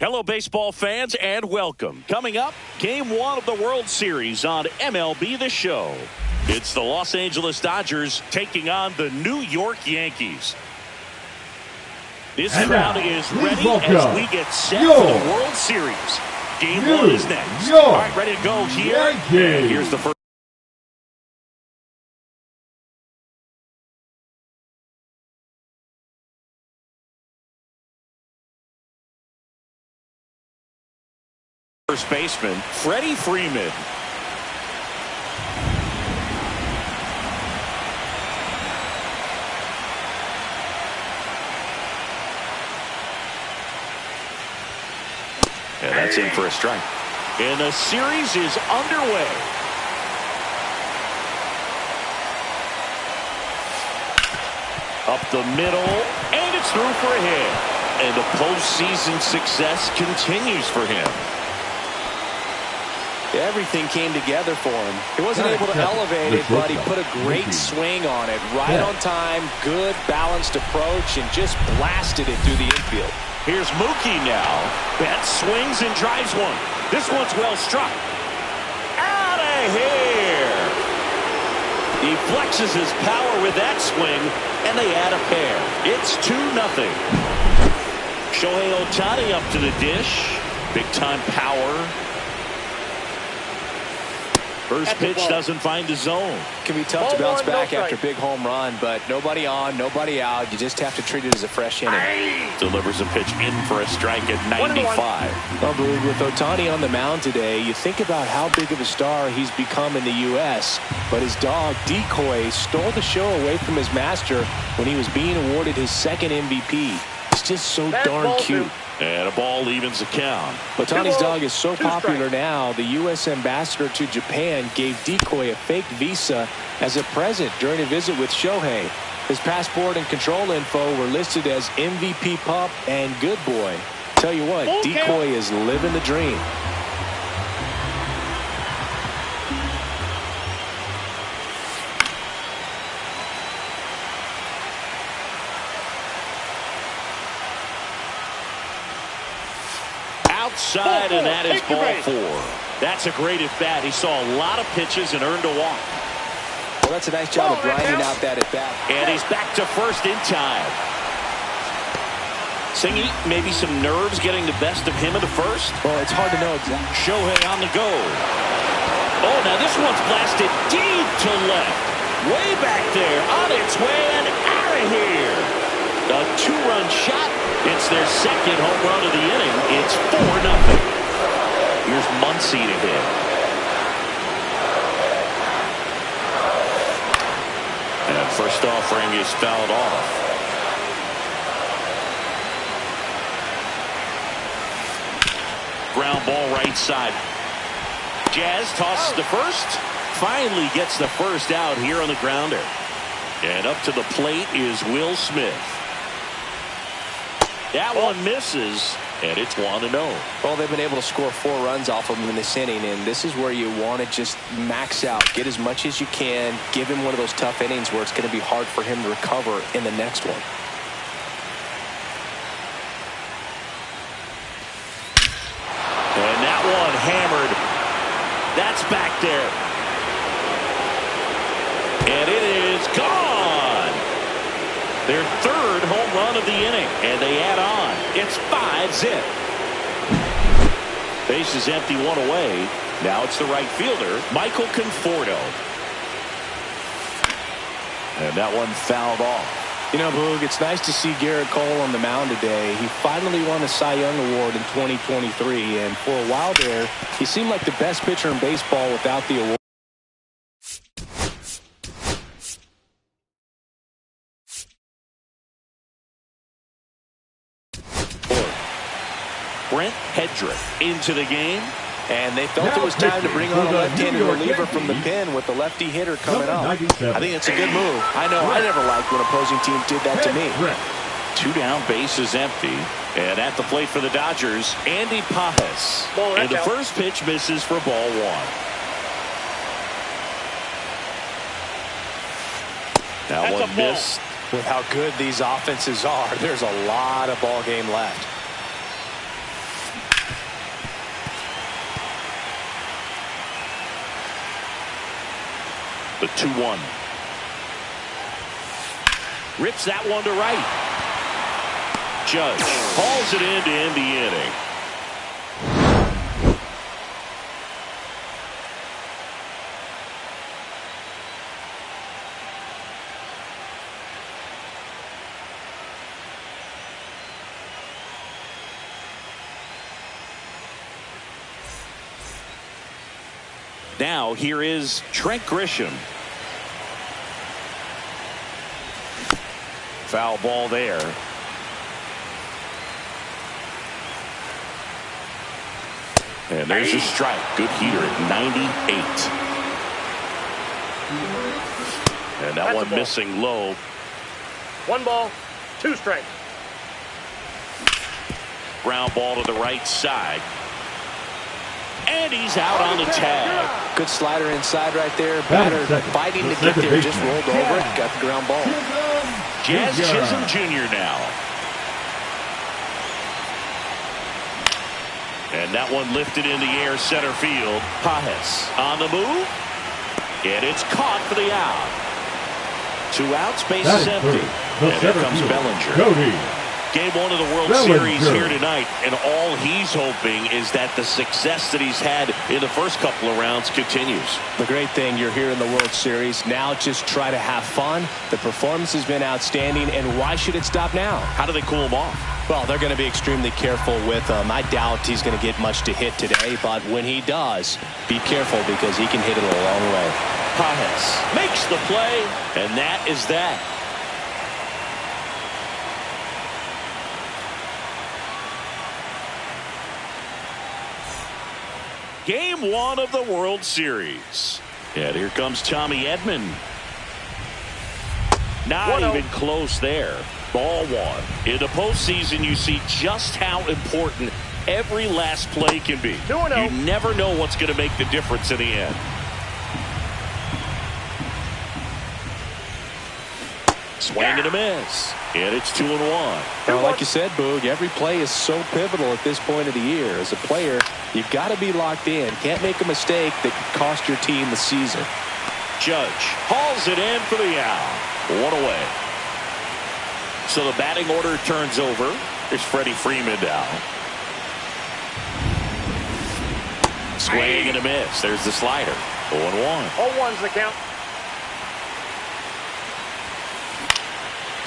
Hello, baseball fans, and welcome. Coming up, Game 1 of the World Series on MLB The Show. It's the Los Angeles Dodgers taking on the New York Yankees. This crowd is ready as we get set for the World Series. Game 1 is next. All right, ready to go here. And here's the first. First baseman, Freddie Freeman. And that's in for a strike. And the series is underway. Up the middle, and it's through for a hit. And the postseason success continues for him. Everything came together for him. He wasn't able to elevate it, but he put a great swing on it. Right on time, good, balanced approach, and just blasted it through the infield. Here's Mookie now. Betts swings and drives one. This one's well struck. Out of here. He flexes his power with that swing, and they add a pair. It's 2-0. Shohei Ohtani up to the dish. Big-time power. First pitch doesn't find the zone. Can be tough to bounce back after a big home run, but nobody on, nobody out. You just have to treat it as a fresh inning. Delivers a pitch in for a strike at 95. Well, Boog, with Ohtani on the mound today, you think about how big of a star he's become in the U.S., but his dog, Decoy, stole the show away from his master when he was being awarded his second MVP. It's just so darn cute. And a ball evens the count. Ohtani's dog is so popular now, the U.S. ambassador to Japan gave Decoy a fake visa as a present during a visit with Shohei. His passport and control info were listed as MVP Pup and Good Boy. Tell you what, Decoy is living the dream. Outside, and that is ball 4. That's a great at bat. He saw a lot of pitches and earned a walk. Well, that's a nice job of grinding out that at bat. And he's back to first in time. Singy, maybe some nerves getting the best of him in the first. Well, it's hard to know exactly. Shohei on the go. Oh, now this one's blasted deep to left. Way back there, on its way and out of here. A 2-run shot. It's their second home run of the inning. It's 4-0. Here's Muncy to hit. And first offering is fouled off. Ground ball right side. Jazz tosses to first. Finally gets the first out here on the grounder. And up to the plate is Will Smith. That one misses, and it's 1-0. Well, they've been able to score 4 runs off of him in this inning, and this is where you want to just max out. Get as much as you can. Give him one of those tough innings where it's going to be hard for him to recover in the next one. And that one hammered. That's back there. And it is gone. Their third home run of the inning, and they add on. It's 5-zip. Base is empty, 1 away. Now it's the right fielder, Michael Conforto. And that one fouled off. You know, Boog, it's nice to see Garrett Cole on the mound today. He finally won a Cy Young Award in 2023, and for a while there, he seemed like the best pitcher in baseball without the award. Brent Hedrick into the game. And they felt it was time to bring on a left-handed reliever from the pen with the lefty hitter coming up. I think it's a good move. I know I never liked when opposing teams did that to me. 2 down, base is empty. And at the plate for the Dodgers, Andy Pajas. And the first pitch misses for ball 1. That one missed. With how good these offenses are, there's a lot of ball game left. The 2-1. Rips that one to right. Judge hauls it in to end the inning. Now here is Trent Grisham. Foul ball there. And there's a strike. Good heater at 98. And that one missing low. 1 ball, 2 strikes. Ground ball to the right side. And he's out on the tag. Good slider inside right there. Batter fighting to get there. Just rolled over it. Got the ground ball. Jazz Chisholm Jr. now. And that one lifted in the air center field. Pajes on the move. And it's caught for the out. 2 outs, base is empty. And here comes Bellinger. Game 1 of the World Series here tonight, and all he's hoping is that the success that he's had in the first couple of rounds continues. The great thing, you're here in the World Series. Now just try to have fun. The performance has been outstanding, and why should it stop now? How do they cool him off? Well, they're going to be extremely careful with him. I doubt he's going to get much to hit today, but when he does, be careful because he can hit it a long way. Pajes makes the play, and that is that. Game 1 of the World Series. And here comes Tommy Edman. Not even close there. Ball 1. In the postseason, you see just how important every last play can be. You never know what's going to make the difference in the end. Swing and a miss. And it's 2-1. Well, like you said, Boog, every play is so pivotal at this point of the year. As a player, you've got to be locked in. Can't make a mistake that could cost your team the season. Judge hauls it in for the out. 1 away. So the batting order turns over. There's Freddie Freeman now. Swing and a miss. There's the slider. 0-1. 0-1's the count.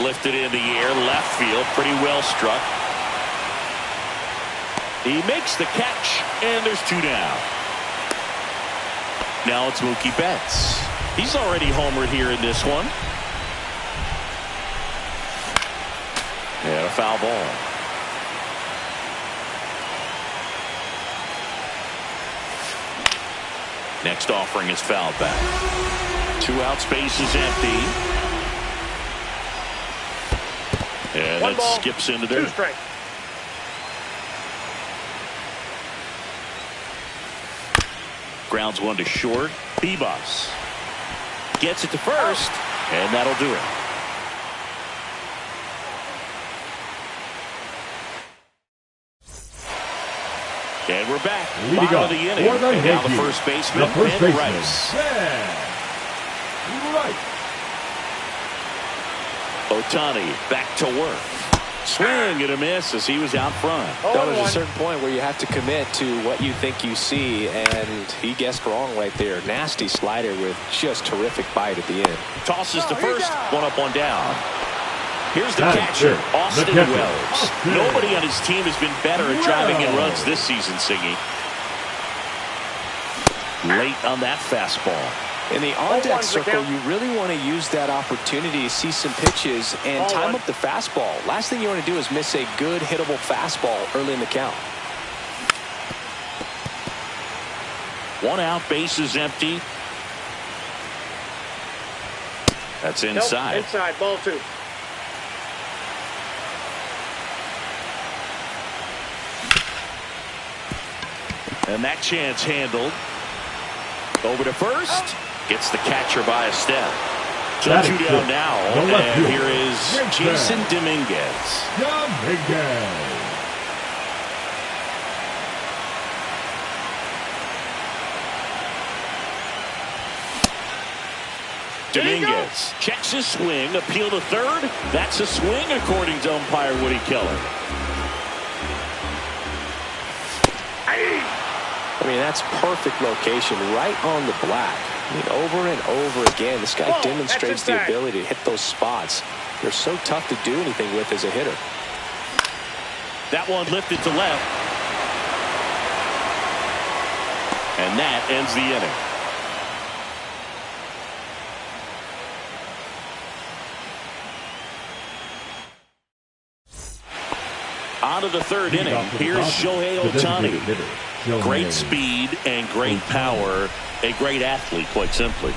Lifted in the air, left field, pretty well struck. He makes the catch, and there's 2 down. Now it's Mookie Betts. He's already homered here in this one. And a foul ball. Next offering is fouled back. 2 outs, base is empty. And it skips into there. 2 strikes. Grounds one to short. Bebas gets it to first, and that'll do it. And we're back. Bottom of the inning. And now the first baseman, Ben Rice. Ohtani back to work. Swing and a miss as he was out front. There's a certain point where you have to commit to what you think you see, and he guessed wrong right there. Nasty slider with just terrific bite at the end. Tosses to first, 1 up, 1 down. Here's the catcher, Austin Wells. Nobody on his team has been better at driving in runs this season, Siggy. Late on that fastball. In the on-deck circle, you really want to use that opportunity to see some pitches and time up the fastball. Last thing you want to do is miss a good hittable fastball early in the count. 1 out, base is empty. That's inside. Nope, inside, ball 2. And that chance handled. Over to first. Gets the catcher by a step. So 2 down now. And here is Jason Dominguez. Dominguez checks his swing, appeal to third. That's a swing according to umpire Woody Keller. I mean, that's perfect location right on the black. I mean, over and over again, this guy demonstrates the ability to hit those spots. They're so tough to do anything with as a hitter. That one lifted to left. And that ends the inning. On to the third inning. Here's Shohei Ohtani. Great speed and great power. A great athlete, quite simply.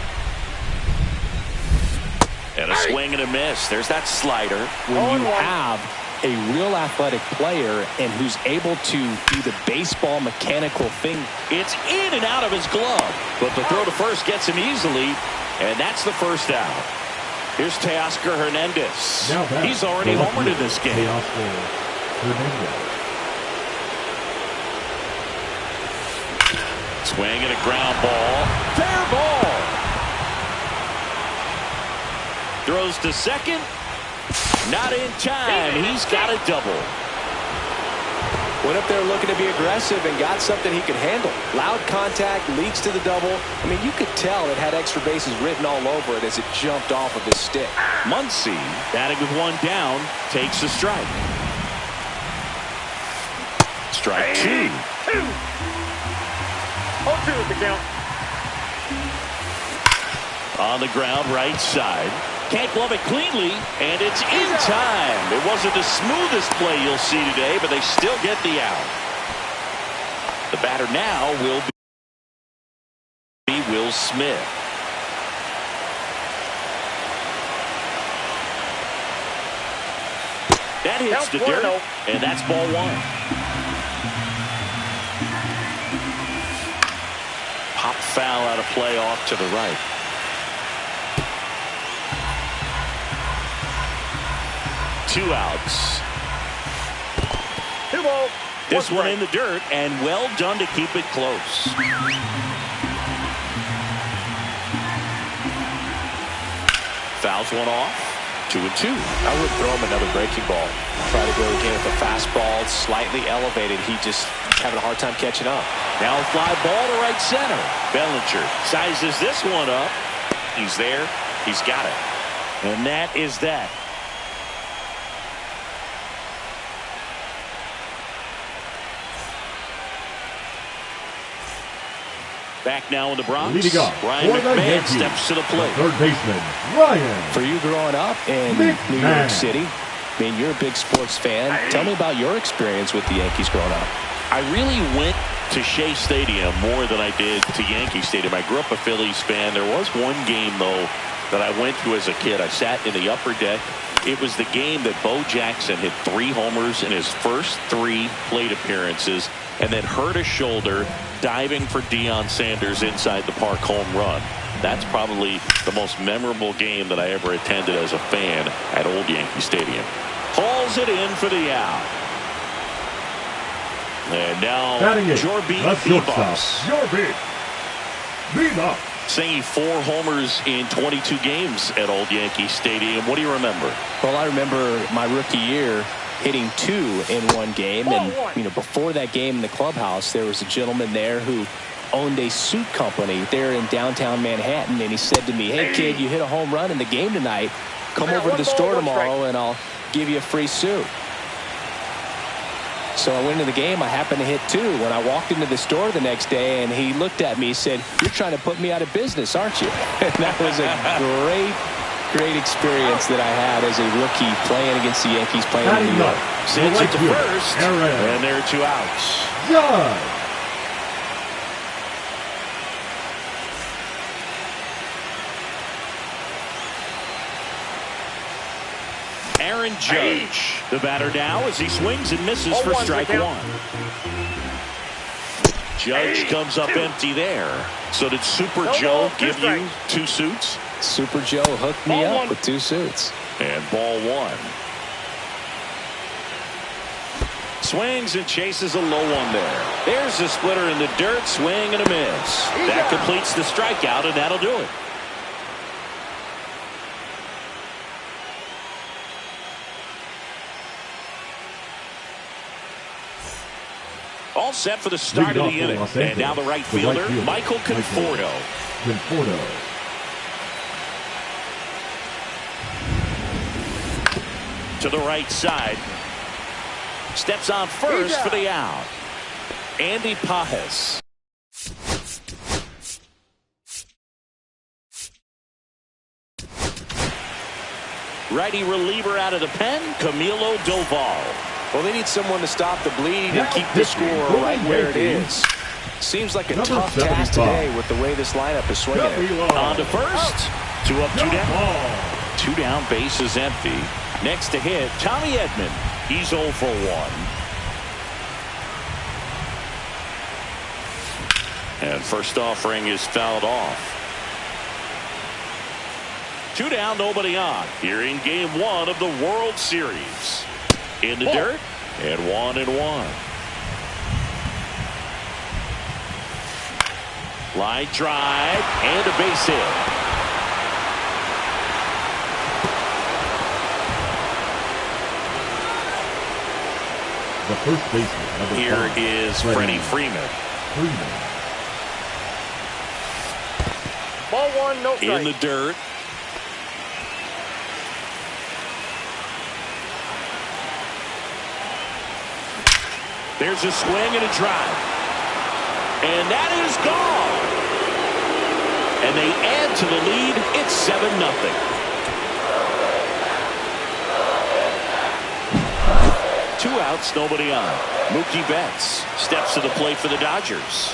And a swing and a miss. There's that slider. When you have a real athletic player and who's able to do the baseball mechanical thing. It's in and out of his glove. But the throw to first gets him easily. And that's the first out. Here's Teoscar Hernandez. He's already homered in this game. Swing and a ground ball. Fair ball. Throws to second. Not in time. He's got a double. Went up there looking to be aggressive and got something he could handle. Loud contact leads to the double. I mean, you could tell it had extra bases written all over it as it jumped off of his stick. Muncy, batting with one down, takes a strike. Strike two. 0-2 at the count. On the ground, right side. Can't glove it cleanly, and it's in time. It wasn't the smoothest play you'll see today, but they still get the out. The batter now will be Will Smith. That hits the dirt, and that's ball one. Pop foul out of play off to the right. Two outs. 2 balls. This one in the dirt, and well done to keep it close. Fouls one off. 2-2. I would throw him another breaking ball. Try to go again with a fastball slightly elevated. He just having a hard time catching up. Now a fly ball to right center. Bellinger sizes this one up. He's there. He's got it. And that is that. Back now in the Bronx. Leading up, Ryan McMahon steps to the plate. Third baseman, Ryan. For you growing up in New York City, I mean, you're a big sports fan. Tell me about your experience with the Yankees growing up. I really went to Shea Stadium more than I did to Yankee Stadium. I grew up a Phillies fan. There was one game, though, that I went to as a kid. I sat in the upper deck. It was the game that Bo Jackson hit 3 homers in his first 3 plate appearances and then hurt his shoulder diving for Deion Sanders inside the park home run. That's probably the most memorable game that I ever attended as a fan at Old Yankee Stadium. Hauls it in for the out. And now Jorby Bebos. Singing 4 homers in 22 games at Old Yankee Stadium. What do you remember? Well, I remember my rookie year hitting 2 in one game. And, you know, before that game in the clubhouse, there was a gentleman there who owned a suit company there in downtown Manhattan. And he said to me, "Hey, kid, you hit a home run in the game tonight. Come over to the store tomorrow and I'll give you a free suit." So I went into the game. I happened to hit 2. When I walked into the store the next day, and he looked at me, he said, "You're trying to put me out of business, aren't you?" And that was a great experience that I had as a rookie playing against the Yankees, playing in New York. Sends it to first, and there are 2 outs. Aaron Judge, the batter now, as he swings and misses for strike 1. Judge comes up empty there. So did Super Joe give you 2 suits? Super Joe hooked me up with 2 suits. And ball 1. Swings and chases a low one there. There's the splitter in the dirt. Swing and a miss. That completes the strikeout, and that'll do it. All set for the start of the inning. And now the right fielder, Michael Conforto. To the right side. Steps on first for the out. Andy Pajes. Righty reliever out of the pen, Camilo Doval. Well, they need someone to stop the bleed and keep the score right where it is. Seems like a tough task today with the way this lineup is swinging. On to first. 2 up, 2 down. 2 down, base is empty. Next to hit, Tommy Edman. He's 0 for 1. And first offering is fouled off. 2 down, nobody on. Here in game 1 of the World Series. In the dirt, and 1-1. Line drive, and a base hit. The first baseman. Here is Freddie Freeman. Ball 1, no strike. In the dirt. There's a swing and a drive. And that is gone. And they add to the lead. It's 7-0. Two outs, nobody on. Mookie Betts steps to the plate for the Dodgers.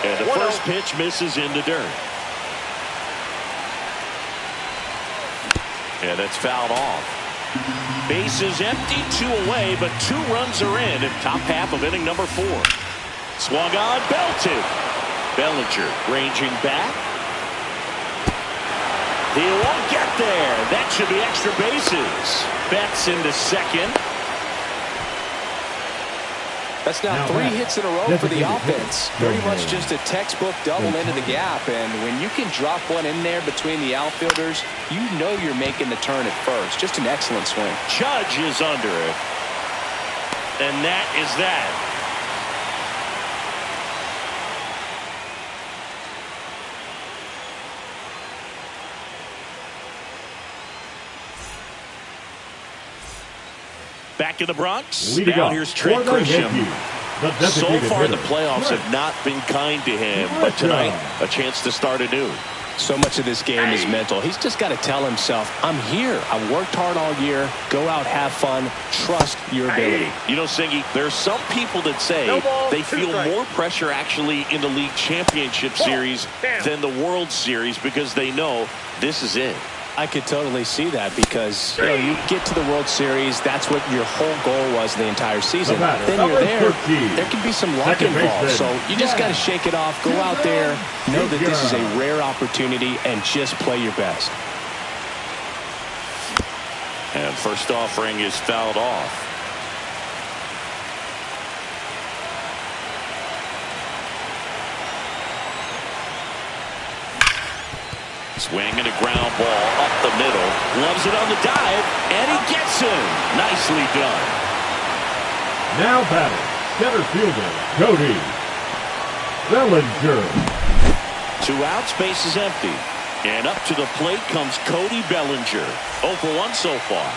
And the first pitch misses in the dirt. And it's fouled off. Base is empty, 2 away, but 2 runs are in top half of inning number 4. Swung on, belted. Bellinger ranging back. He won't get there. That should be extra bases. Betts into second. That's now 3 hits in a row for the offense. Pretty much just a textbook double into the gap. And when you can drop one in there between the outfielders, you know you're making the turn at first. Just an excellent swing. Judge is under it. And that is that. Back in the Bronx. Now here's Trent Grisham. So far the playoffs have not been kind to him, but tonight a chance to start anew. So much of this game is mental. He's just got to tell himself, I'm here. I've worked hard all year. Go out, have fun, trust your ability. You know, Singy, there's some people that say they feel more pressure actually in the league championship series than the World Series because they know this is it. I could totally see that because you get to the World Series, that's what your whole goal was the entire season. Then you're there can be some luck involved. So you just got to shake it off, go out there, know that this is a rare opportunity, and just play your best. And first offering is fouled off. Swing and a ground ball up the middle. Loves it on the dive, and he gets him. Nicely done. Now batting, center fielder, Cody Bellinger. 2 outs, base is empty. And up to the plate comes Cody Bellinger. 0 for 1 so far.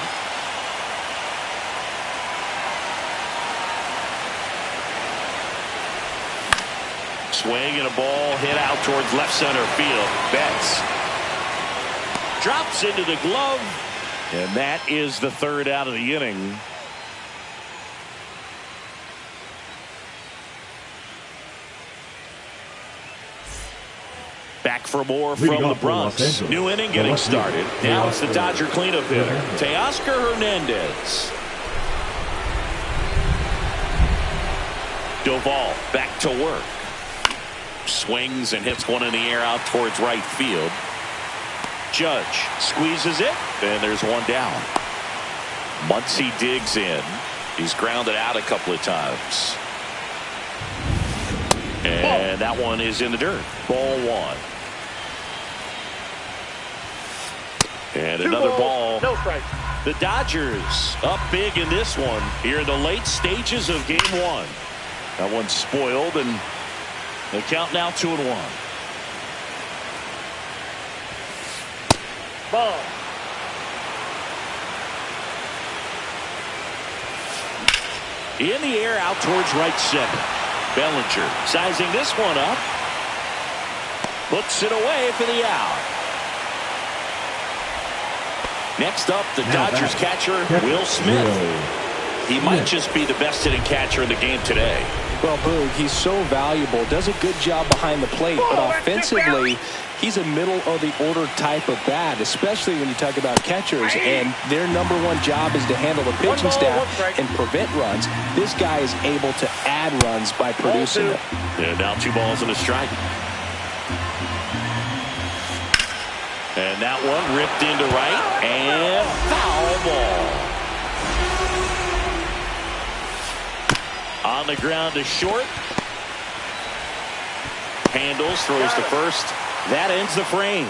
Swing and a ball hit out towards left center field. Betts drops into the glove, and that is the 3rd out of the inning. Back for more from the Bronx. New inning getting started. Now it's the Dodger cleanup hitter, Teoscar Hernandez. Doval back to work. Swings and hits one in the air out towards right field. Judge squeezes it, and there's 1 down. Muncy digs in. He's grounded out a couple of times. And that one is in the dirt. Ball 1. And another ball strike. The Dodgers up big in this one here in the late stages of game one. That one's spoiled, and the count now 2-1. Ball. In the air out towards right center. Bellinger sizing this one up. Puts it away for the out. Next up, the Dodgers catcher, Will Smith. He might just be the best hitting catcher in the game today. Well, Boog, he's so valuable, does a good job behind the plate, but offensively, he's a middle-of-the-order type of bat, especially when you talk about catchers, and their #1 job is to handle the pitching staff and prevent runs. This guy is able to add runs by producing them. And now 2 balls and a strike. And that one ripped into right, and foul ball. On the ground to short. Handles, throws to first. That ends the frame.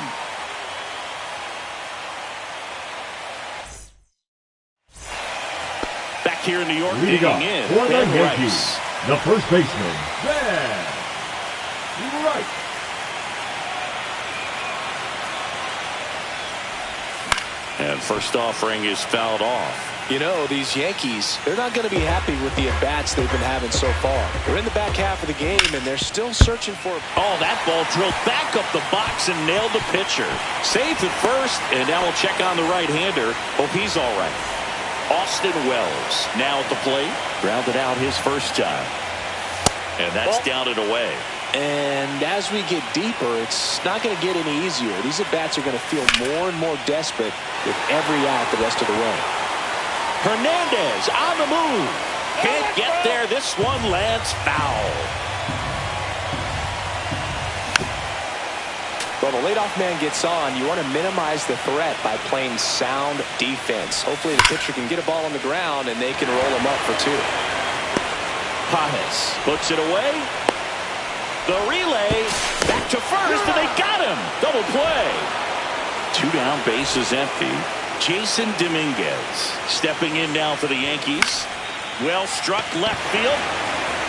Back here in New York, digging in. For the Ben Yankees, Rice. the first baseman, Ben Rice. And first offering is fouled off. You know, these Yankees, they're not going to be happy with the at-bats they've been having so far. They're in the back half of the game, and they're still searching for... Oh, that ball drilled back up the box and nailed the pitcher. Saved at first, and now we'll check on the right-hander. Hope he's all right. Austin Wells now at the plate. Grounded out his first time. And that's down and away. And as we get deeper, it's not going to get any easier. These at-bats are going to feel more and more desperate with every out the rest of the way. Hernandez on the move. Can't get there. This one lands foul. Well, the leadoff man gets on. You want to minimize the threat by playing sound defense. Hopefully the pitcher can get a ball on the ground and they can roll him up for 2. Pages puts it away. The relay back to first, and they got him. Double play. 2 down, bases empty. Jason Dominguez stepping in now for the Yankees. Well struck left field.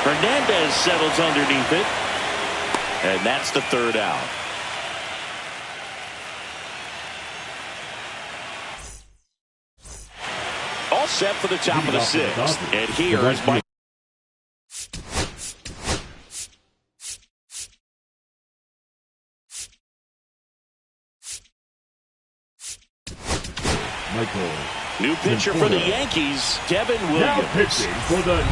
Hernandez settles underneath it. And that's the 3rd out. All set for the top of the 6th. And here is Mike. New pitcher for the Yankees, Devin Williams.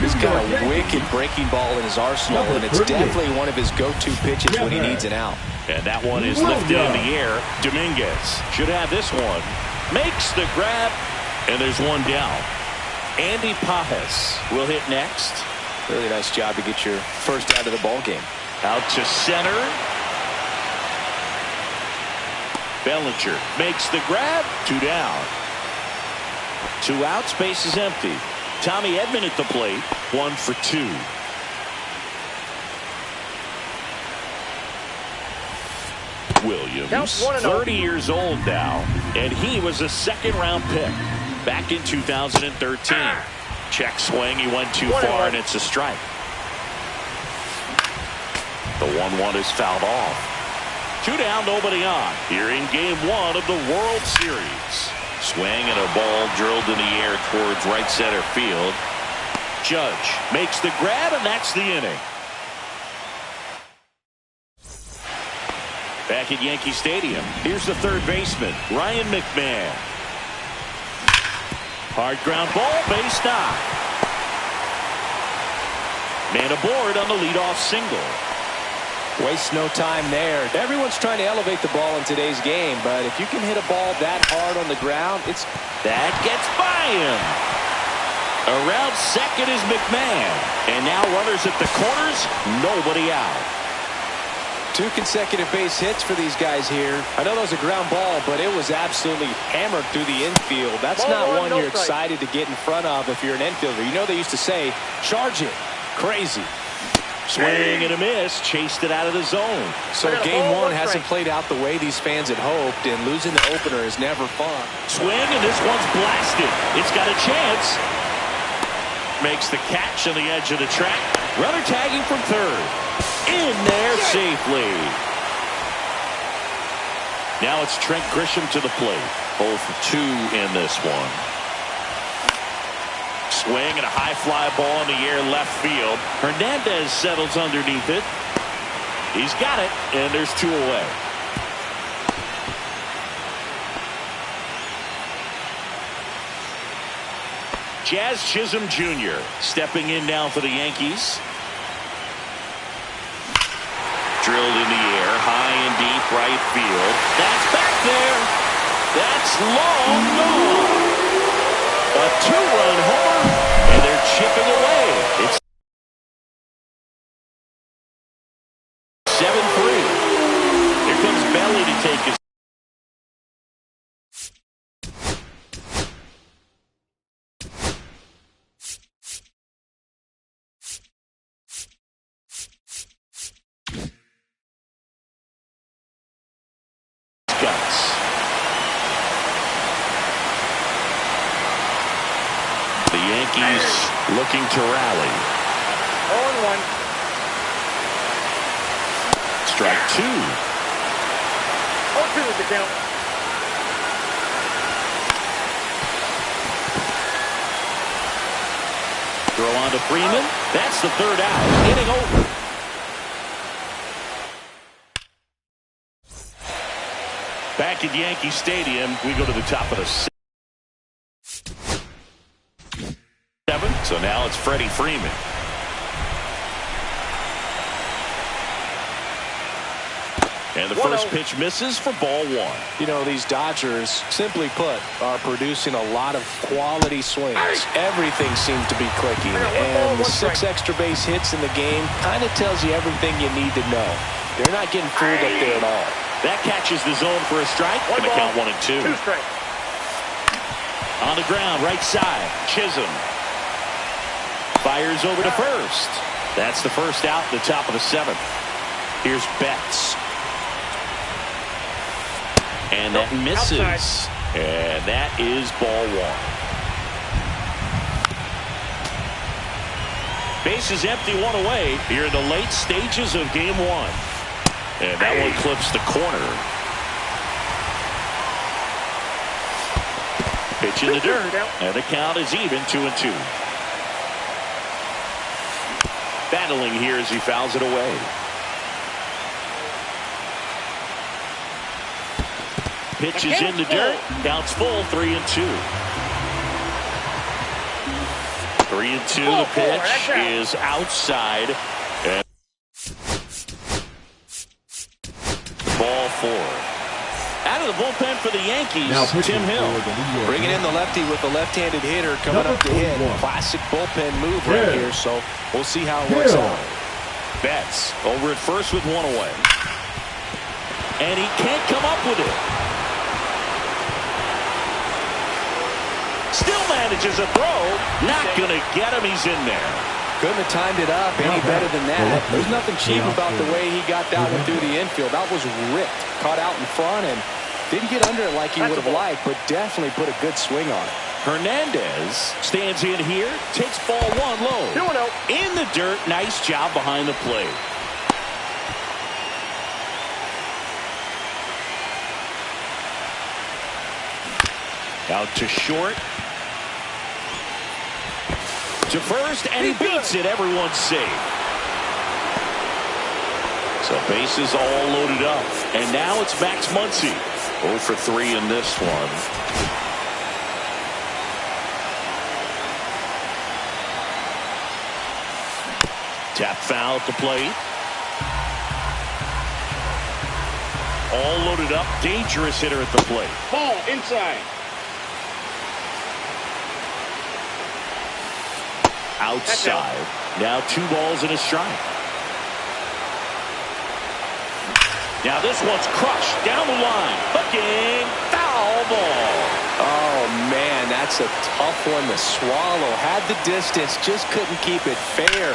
He's got a wicked breaking ball in his arsenal, and it's definitely one of his go-to pitches when he needs an out. And that one is lifted in the air. Dominguez should have this one. Makes the grab, and there's one down. Andy Pages will hit next. Really nice job to get your first out of the ball game. Out to center. Bellinger makes the grab. 2 down. 2 outs, base is empty. Tommy Edman at the plate, 1 for 2. Williams, 30 years old now, and he was a 2nd-round pick back in 2013. Check swing, he went too far, and it's a strike. The 1-1 is fouled off. 2 down, nobody on. Here in game 1 of the World Series. Swing and a ball drilled in the air towards right center field. Judge makes the grab, and that's the inning. Back at Yankee Stadium, here's the 3rd baseman, Ryan McMahon. Hard ground ball, base knock. Man aboard on the leadoff single. Waste no time there. Everyone's trying to elevate the ball in today's game, but if you can hit a ball that hard on the ground, that gets by him. Around second is McMahon, and now runners at the corners, nobody out. 2 consecutive base hits for these guys here. I know that was a ground ball, but it was absolutely hammered through the infield. That's not one you're excited to get in front of if you're an infielder. You know they used to say, charge it. Crazy. Swing and a miss. Chased it out of the zone. So game one hasn't played out the way these fans had hoped, and losing the opener is never fun. Swing, and this one's blasted. It's got a chance. Makes the catch on the edge of the track. Runner tagging from third. In there safely. Now it's Trent Grisham to the plate. 0 for 2 in this one. Swing and a high fly ball in the air left field. Hernandez settles underneath it. He's got it, and there's 2 away. Jazz Chisholm Jr. stepping in now for the Yankees. Drilled in the air, high and deep right field. That's back there. That's long gone. A 2-run homer, and they're chipping away. It's 7-3. Here comes Belly to take his. Yankees looking to rally. 0-1. Strike 2. 0-2 is the count. Throw on to Freeman. That's the 3rd out. Inning over. Back at Yankee Stadium, we go to the top of the 7th. So now it's Freddie Freeman. And the first pitch misses for ball 1. You know, these Dodgers, simply put, are producing a lot of quality swings. Everything seems to be clicking, and the 6 extra base hits in the game kind of tells you everything you need to know. They're not getting fooled up there at all. That catches the zone for a strike. Gonna count 1 and 2. 2 strikes. On the ground, right side, Chisholm. Fires over to first. That's the first out in the top of the 7th. Here's Betts. And that misses. Outside. And that is ball 1. Bases empty, 1 away here in the late stages of game 1. And that one clips the corner. Pitch in the dirt. And the count is even, 2 and 2. Battling here as he fouls it away. Pitch is in the dirt. Counts full, 3 and 2. 3 and 2. The pitch is outside. And ball 4. Out of the bullpen for the Yankees, Tim Hill. Bringing in the lefty with the left-handed hitter coming up to hit. Classic bullpen move right here, so we'll see how it works out. Betts over at first with 1 away. And he can't come up with it. Still manages a throw. Not going to get him. He's in there. Couldn't have timed it up any better than that. There's nothing cheap about the way he got that one through the infield. That was ripped. Caught out in front and didn't get under it like he would have liked, but definitely put a good swing on it. Hernandez stands in here, takes ball 1 low. 2-0. In the dirt. Nice job behind the plate. Out to short. To first, and he beats it. Everyone's safe. So bases all loaded up. And now it's Max Muncy. 0 for 3 in this one. Tap foul at the plate. All loaded up. Dangerous hitter at the plate. Ball inside. Outside. Now 2 balls and a strike. Now this one's crushed down the line. Hooking. Foul ball. Oh, man, that's a tough one to swallow. Had the distance, just couldn't keep it fair.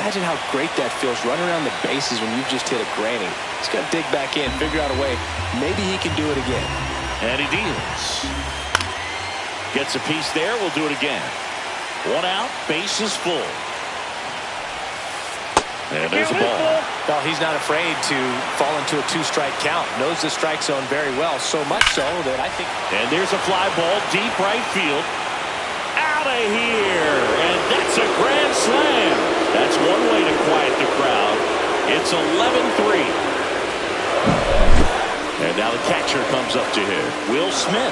Imagine how great that feels running around the bases when you've just hit a granny. He's got to dig back in, figure out a way. Maybe he can do it again. And he deals. Gets a piece there. We'll do it again. One out. Base is full. And there's a ball. Well, he's not afraid to fall into a two-strike count. Knows the strike zone very well. So much so that I think. And there's a fly ball deep right field. Out of here. And that's a grand slam. That's one way to quiet the crowd. It's 11-3. And now the catcher comes up to him. Will Smith.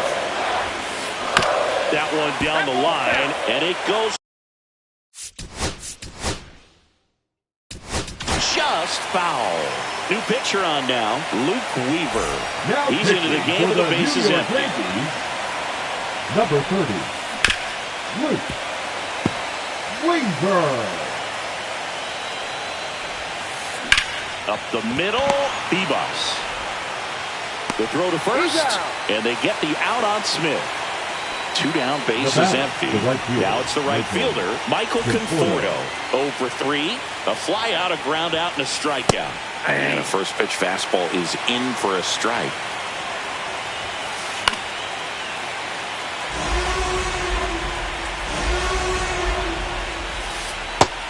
That one down the line. And it goes. Just foul. New pitcher on now, Luke Weaver. Now he's into the game with the bases empty. Yankees, number 30, Luke Weaver. Up the middle, Bebas. The throw to first, and they get the out on Smith. Two down, base is empty. Now it's the right fielder, Michael Conforto. 0 for 3. A fly out, a ground out, and a strikeout. And a first pitch fastball is in for a strike.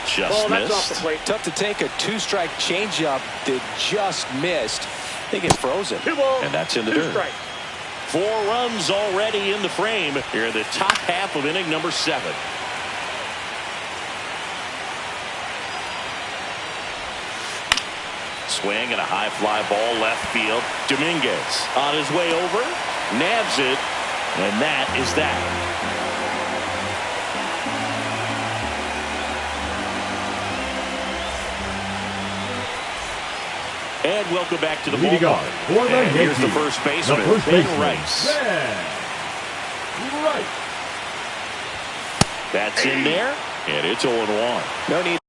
Just missed. Tough to take a two-strike changeup that just missed. They get frozen. And that's in the dirt. 4 runs already in the frame here in the top half of inning number 7. Swing and a high fly ball left field. Dominguez on his way over, nabs it, and that is that. And welcome back to the ballpark. And here's the first baseman, Ben Rice. Right. That's in there, and it's 0-1. No need.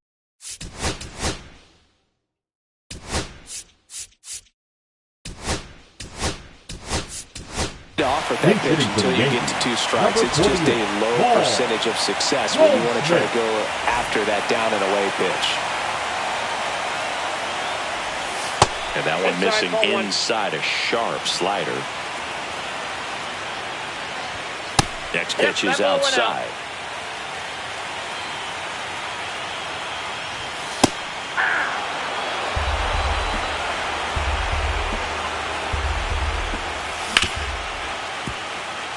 To offer that pitch until you get to 2 strikes. It's just a low percentage of success when you want to try to go after that down and away pitch. And that one missing inside, a sharp slider. Next pitch is outside.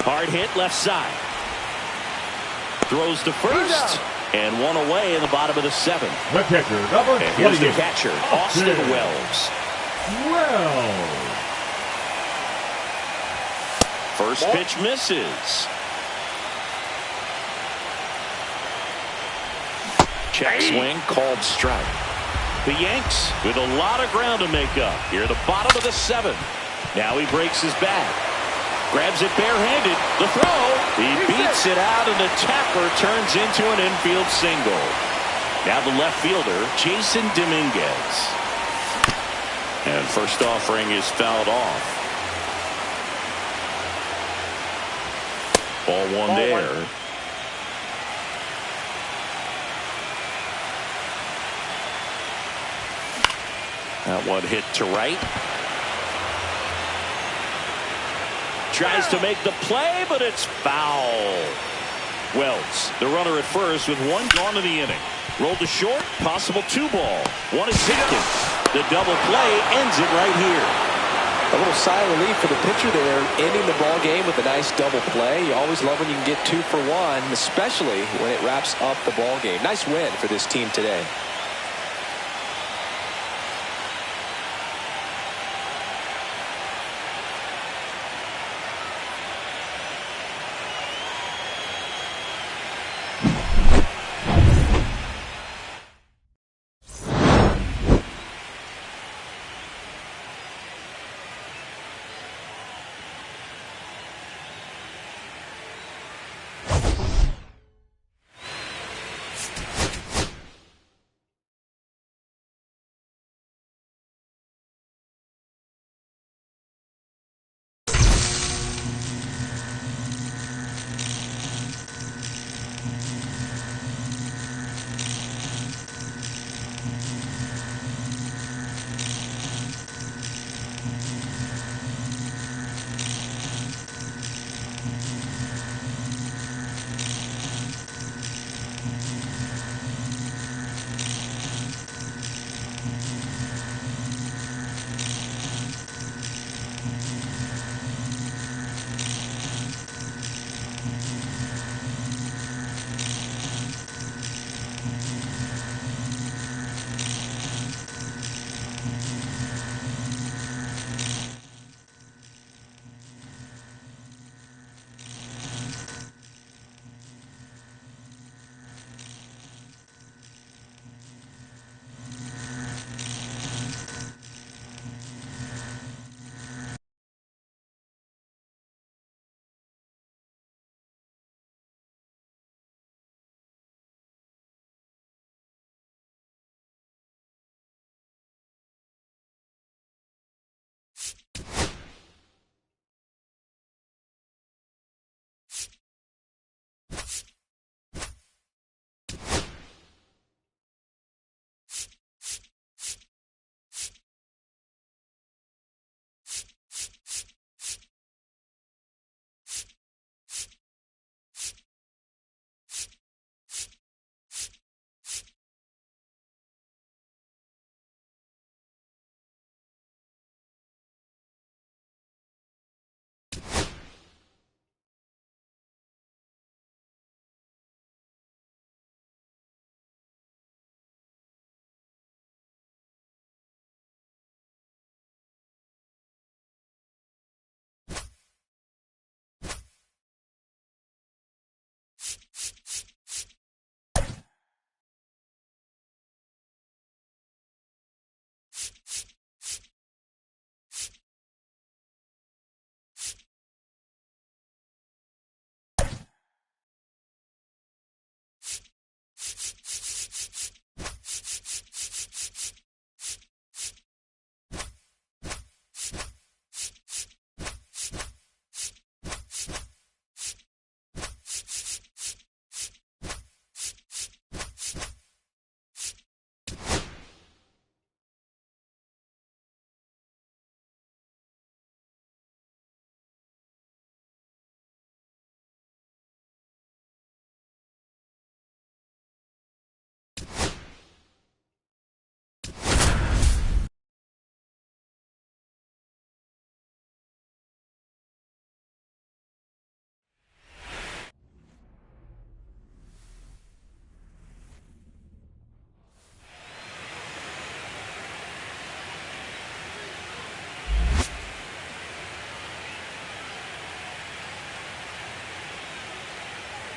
Hard hit left side. Throws to first. And one away in the bottom of the 7th. The catcher, number 28. And here's the catcher, Austin Wells. First pitch misses. Check swing, called strike. The Yanks with a lot of ground to make up here at the bottom of the 7th. Now he breaks his bat. Grabs it barehanded. The throw. He beats it out, and the tapper turns into an infield single. Now the left fielder, Jason Dominguez. And first offering is fouled off. Ball one there. That one hit to right. Tries to make the play, but it's foul. Wells, the runner at first with 1 gone in the inning. Rolled to short, possible 2-ball. One is taken. The double play ends it right here. A little sigh of relief for the pitcher there, ending the ball game with a nice double play. You always love when you can get 2 for 1, especially when it wraps up the ball game. Nice win for this team today.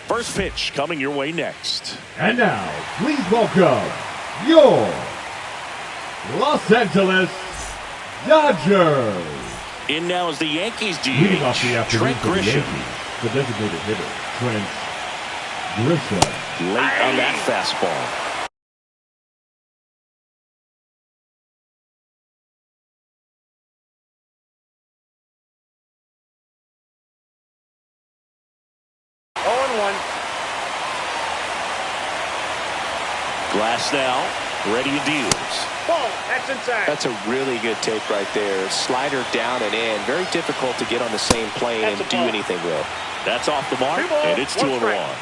First pitch coming your way next. And now, please welcome your Los Angeles Dodgers. In now is the Yankees Leading off the DH, afternoon Trent for the Grisham. Yankees, the designated hitter, Trent Grisham. Late on that fastball. Glass now, ready to deals. Ball, that's inside. That's a really good take right there. Slider down and in. Very difficult to get on the same plane That's and a do ball. anything with. That's off the mark, 2 balls, and it's 1 2-1. strike.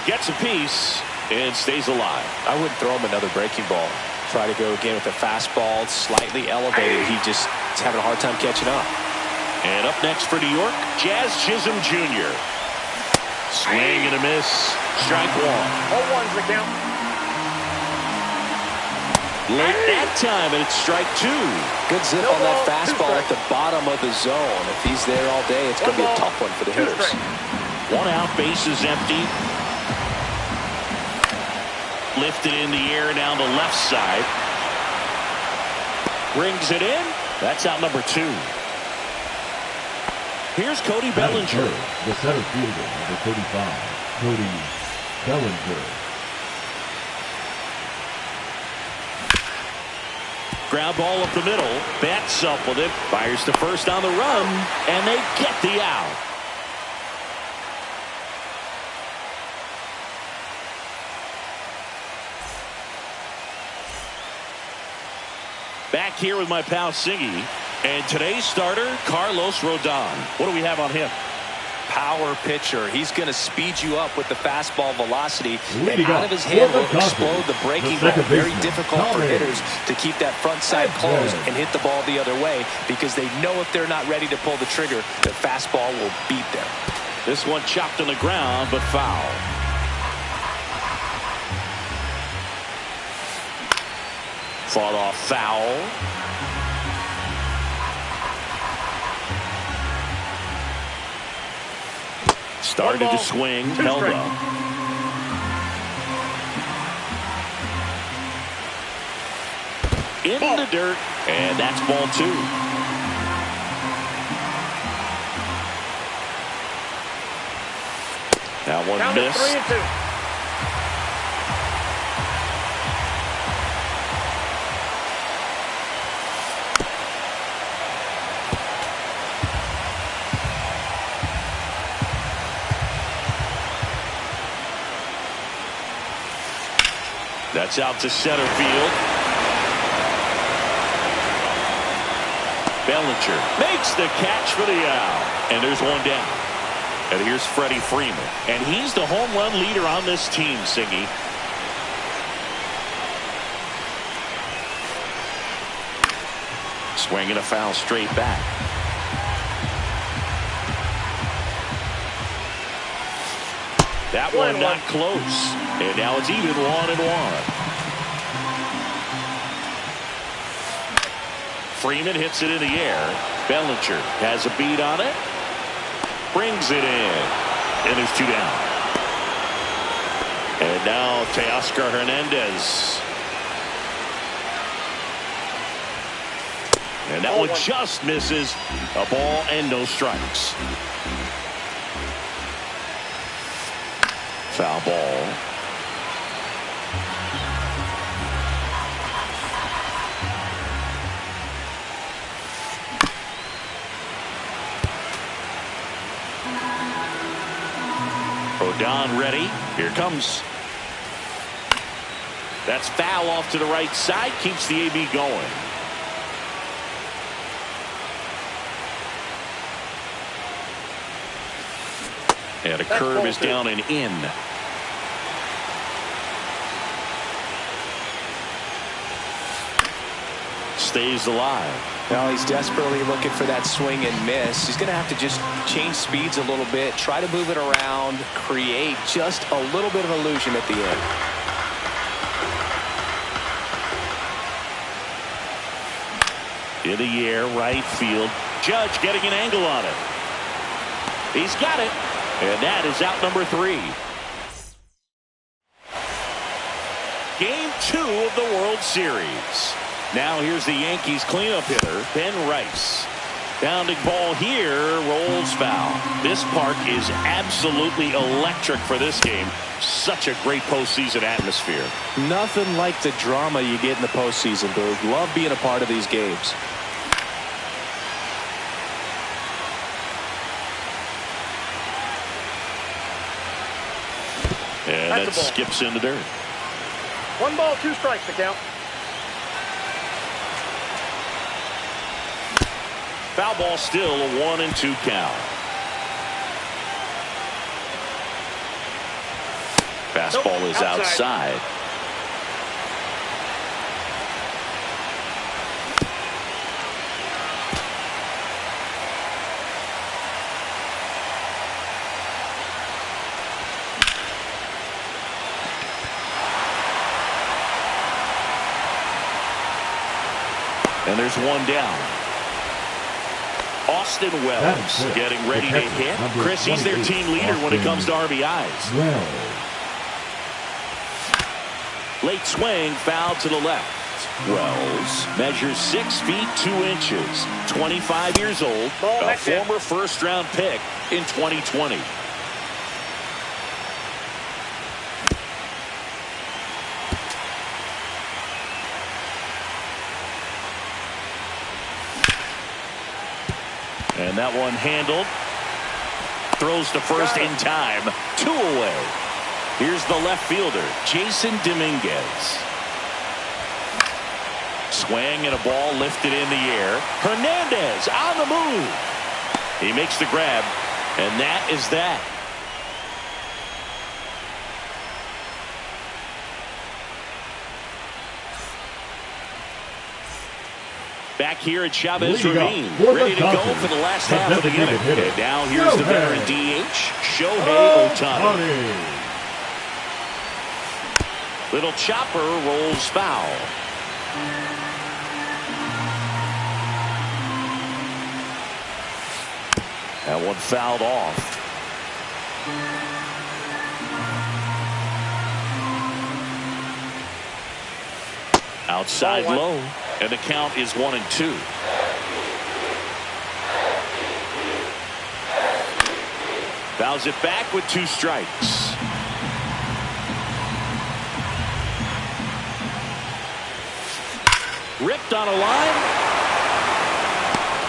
Gets a piece and stays alive. I wouldn't throw him another breaking ball. Try to go again with a fastball, slightly elevated. He just is having a hard time catching up. And up next for New York, Jazz Chisholm Jr. Swing and a miss. Strike one. 0-1's the count. Late that time, and it's strike two. Good zip No on that ball, 2 fastball at strikes. the bottom of the zone. If he's there all day, it's going to be a tough one for the 2 hitters. strikes. 1 out, base is empty. Lifted in the air down the left side. Brings it in. That's out number 2. Here's Cody Batting Bellinger. third, the center fielder, number 35, Cody Bellinger. Ground ball up the middle. Bats up with it. Fires to first on the run. And they get the out. Back here with my pal Siggy. And today's starter, Carlos Rodon. What do we have on him? Power pitcher. He's going to speed you up with the fastball velocity, and Leading out up of his hand for will the Dodgers, explode the breaking the ball. second Very baseman, difficult for Tommy. hitters to keep that front side closed and hit the ball the other way, because they know if they're not ready to pull the trigger, the fastball will beat them. This one chopped on the ground, but foul. Fought off foul. Started to swing, held up. In the dirt, and that's ball 2. That one Count it missed. 3-2. That's out to center field. Bellinger makes the catch for the out. And there's one down. And here's Freddie Freeman. And he's the home run leader on this team, Singy. Swinging a foul straight back. That one not close. And now it's even 1-1. Freeman hits it in the air. Bellinger has a beat on it. Brings it in. And there's 2 down. And now Teoscar Hernandez. And that one just misses. A ball and no strikes. Foul ball. Rodon ready. Here comes. That's foul off to the right side. Keeps the AB going. And a curve is down and in. Stays alive. Well, he's desperately looking for that swing and miss. He's going to have to just change speeds a little bit, try to move it around, create just a little bit of illusion at the end. In the air, right field. Judge getting an angle on it. He's got it. And that is out number 3. Game 2 of the World Series. Now here's the Yankees cleanup hitter, Ben Rice. Bounding ball here, rolls foul. This park is absolutely electric for this game. Such a great postseason atmosphere. Nothing like the drama you get in the postseason, Boo. Love being a part of these games. And that skips in the dirt. 1 ball, 2 strikes to count. Foul ball, still a 1-2 count. Fastball is outside. And there's 1 down. Austin Wells getting ready to hit. Chris, he's their team leader when it comes to RBIs. Late swing, foul to the left. Wells measures 6 feet 2 inches, 25 years old, a former first-round pick in 2020. And that one handled. Throws to first in time. 2 away. Here's the left fielder, Jason Dominguez. Swing and a ball lifted in the air. Hernandez on the move. He makes the grab, and that is that. Back here at Chavez Ravine, ready to go for the last half of the inning. And now here's the veteran DH, Shohei Ohtani. Little chopper rolls foul. That one fouled off. Outside low, and the count is 1-2. Fouls it back with 2 strikes. Ripped on a line,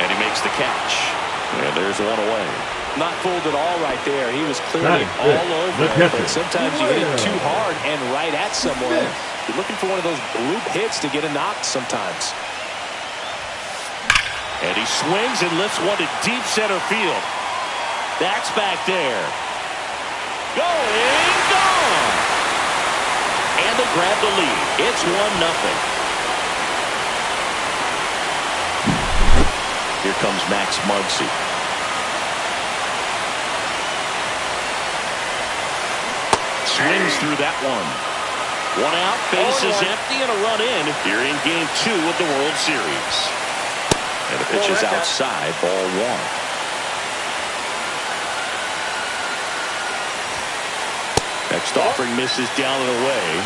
and he makes the catch. And there's one away. Not fooled at all right there. He was clearly all over it, but sometimes you hit it too hard and right at someone. You're looking for one of those bloop hits to get a knock sometimes. And he swings and lifts one to deep center field. That's back there. Going, gone. And they grab the lead. It's 1-0. Here comes Max Muncy. Swings through that one. 1 out, bases empty, and a run in here in Game 2 of the World Series. And the pitch is outside, ball 1. Next offering misses down and away.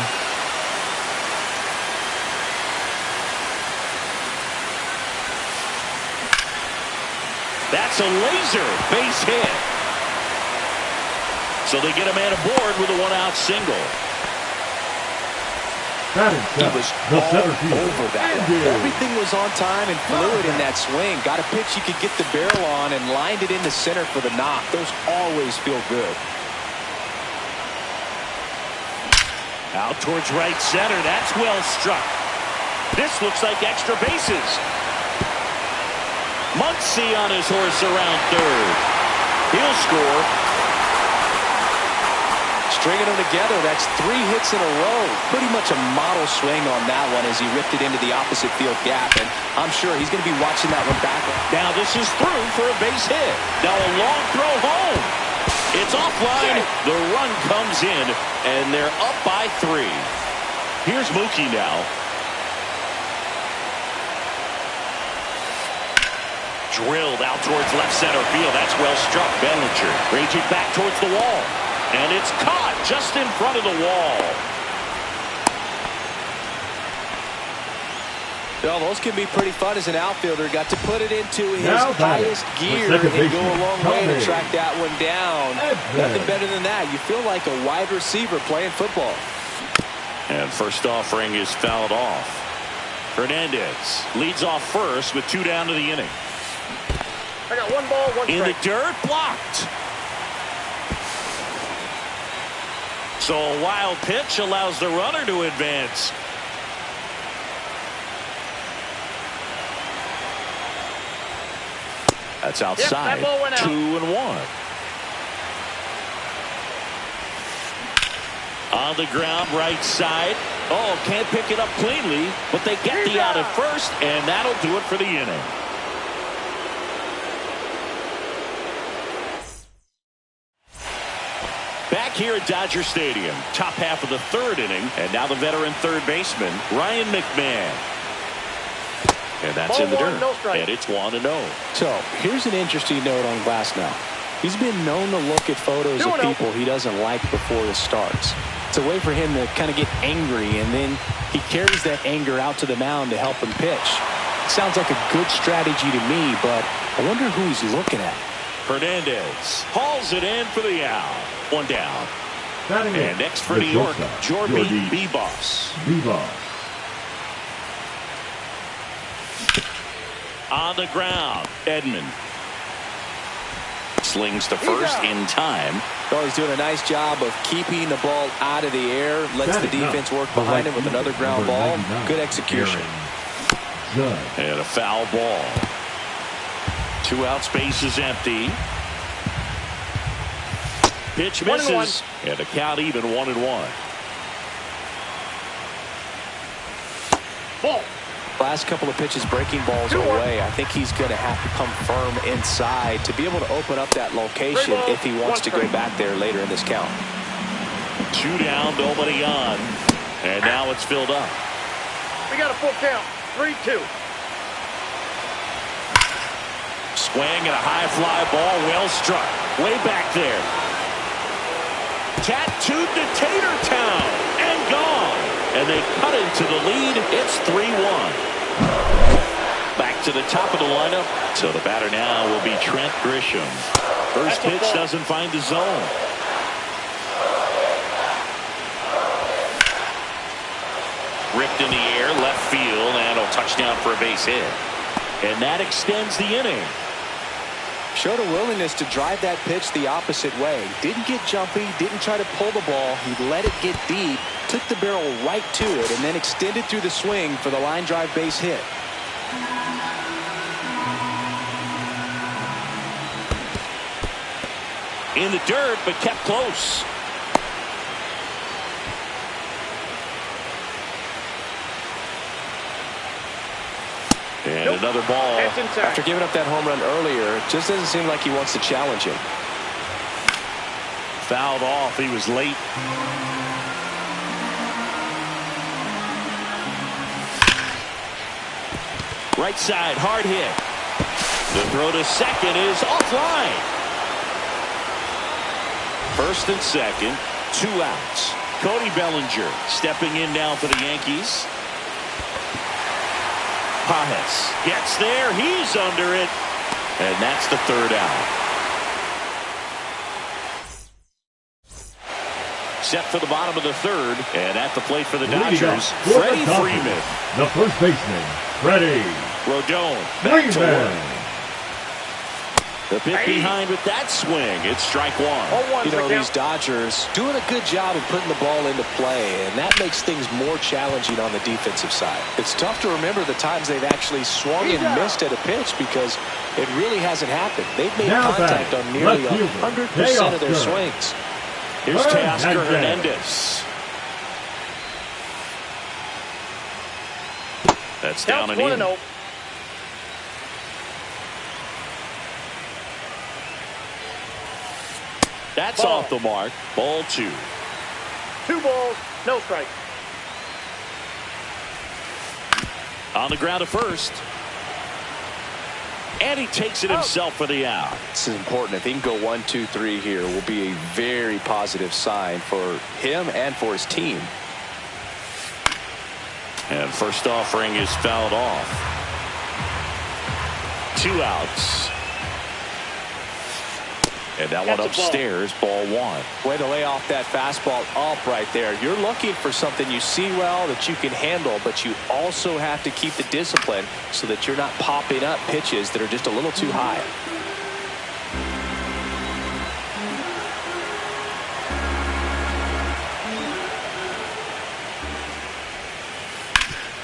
That's a laser base hit. So they get a man aboard with a 1-out single. He was all over that one. Everything was on time and fluid in that swing. Got a pitch you could get the barrel on and lined it into center for the knock. Those always feel good. Out towards right center. That's well struck. This looks like extra bases. Muncy on his horse around third. He'll score. Stringing them together, that's 3 hits in a row. Pretty much a model swing on that one as he ripped it into the opposite field gap. And I'm sure he's going to be watching that one back. Now this is through for a base hit. Now a long throw home. It's offline. The run comes in, and they're up by 3. Here's Mookie now. Drilled out towards left center field. That's well struck. Bellinger raging back towards the wall. And it's caught just in front of the wall. Well, those can be pretty fun as an outfielder. Got to put it into his highest gear and go a long way to track that one down. Nothing better than that. You feel like a wide receiver playing football. And first offering is fouled off. Hernandez leads off first with 2 down to the inning. I got 1 ball, 1 strike. In the dirt, blocked. So a wild pitch allows the runner to advance. That's outside. That ball went out. 2-1. On the ground, right side. Oh, can't pick it up cleanly, but they get the out at first, and that'll do it for the inning. Back here at Dodger Stadium, top half of the 3rd inning, and now the veteran third baseman, Ryan McMahon. And that's in the dirt, and it's 1-0. So here's an interesting note on Glasnow. He's been known to look at photos of people he doesn't like before this starts. It's a way for him to kind of get angry, and then he carries that anger out to the mound to help him pitch. It sounds like a good strategy to me, but I wonder who he's looking at. Hernandez hauls it in for the out. 1 down. And next for New York, Jordy Bebos. On the ground, Edman slings to first in time. Well, he's doing a nice job of keeping the ball out of the air. Lets the defense work behind him with another ground ball. Good execution. Done. And a foul ball. 2 outs, base is empty. Pitch misses. And a count even 1-1. Ball. Last couple of pitches breaking balls away. I think he's going to have to come firm inside to be able to open up that location if he wants to go back there later in this count. 2 down, nobody on. And now it's filled up. We got a full count. 3-2. Swing and a high fly ball, well struck. Way back there. Tattooed to Tatertown and gone. And they cut into the lead. It's 3-1. Back to the top of the lineup. So the batter now will be Trent Grisham. First pitch doesn't find the zone. Ripped in the air, left field, and a touchdown for a base hit. And that extends the inning. Showed a willingness to drive that pitch the opposite way. Didn't get jumpy, didn't try to pull the ball. He let it get deep, took the barrel right to it, and then extended through the swing for the line drive base hit. In the dirt, but kept close. And another ball. After giving up that home run earlier, it just doesn't seem like he wants to challenge him. Fouled off. He was late. Right side, hard hit. The throw to second is offline. First and second, 2 outs. Cody Bellinger stepping in now for the Yankees. Pajes gets there. He's under it. And that's the 3rd out. Set for the bottom of the 3rd. And at the plate for the Dodgers, Freddie Freeman. The first baseman, Freddie Rodon back to work. Freeman. The pitch behind with that swing. It's strike 1. You know, these Dodgers doing a good job of putting the ball into play, and that makes things more challenging on the defensive side. It's tough to remember the times they've actually swung and missed at a pitch because it really hasn't happened. They've made contact on nearly 100% of their swings. Here's Teoscar Hernandez. That's down and in. That's off the mark. Ball 2. 2 balls, no strike. On the ground at first. And he takes it himself for the out. This is important. If he can go 1, 2, 3 here, will be a very positive sign for him and for his team. And first offering is fouled off. 2 outs. And that one upstairs, ball 1. Way to lay off that fastball up right there. You're looking for something you see well that you can handle, but you also have to keep the discipline so that you're not popping up pitches that are just a little too high.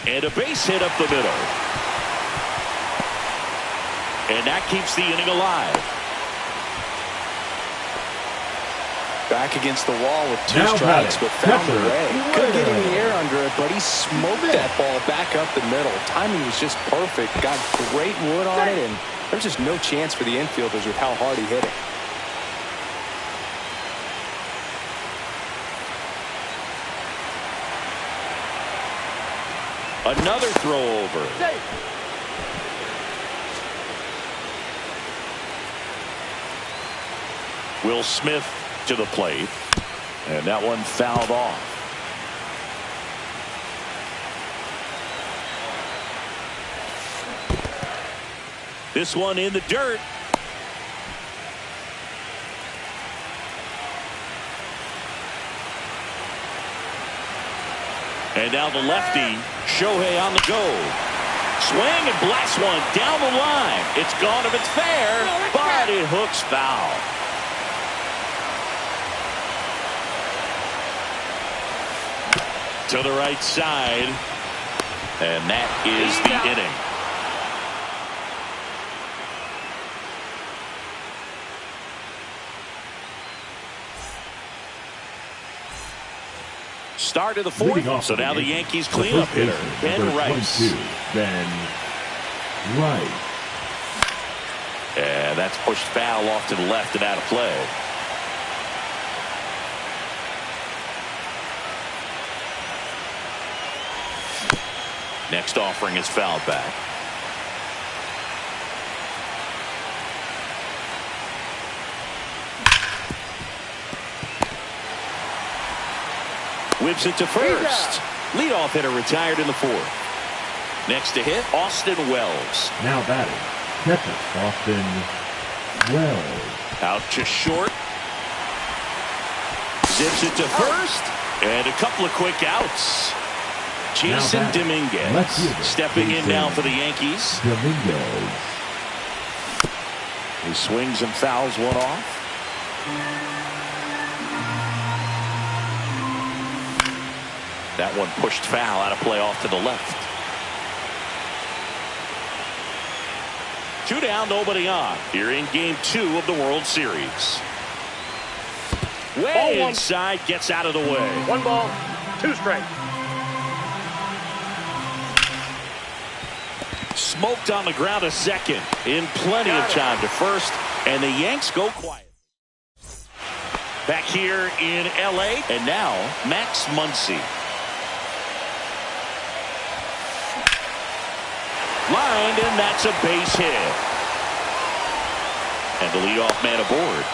And a base hit up the middle. And that keeps the inning alive. Back against the wall with 2 strikes, but found the way. Couldn't get any air under it, but he smoked that ball back up the middle. Timing was just perfect. Got great wood on it, and there's just no chance for the infielders with how hard he hit it. Another throw over. Will Smith to the plate. And that one fouled off. This one in the dirt. And now the lefty, Shohei on the go. Swing and blast one down the line. It's gone if it's fair, but it hooks foul. To the right side. And that is the inning. Start of the fourth. So now the Yankees cleanup hitter, Ben Rice. 22, Ben Rice. And that's pushed foul off to the left and out of play. Next offering is fouled back. Whips it to first. Leadoff hitter retired in the fourth. Next to hit, Austin Wells. Now batting, catcher, Austin Wells. Out to short. Zips it to first. And a couple of quick outs. Jason Dominguez stepping in now for the Yankees. Dominguez. He swings and fouls one off. That one pushed foul out of play off to the left. 2 down, nobody on. Here in game 2 of the World Series. Way inside, gets out of the way. 1 ball, 2 strikes. Smoked on the ground to second. In plenty of time to first. And the Yanks go quiet. Back here in L.A. And now Max Muncy. Lined, and that's a base hit. And the leadoff man aboard.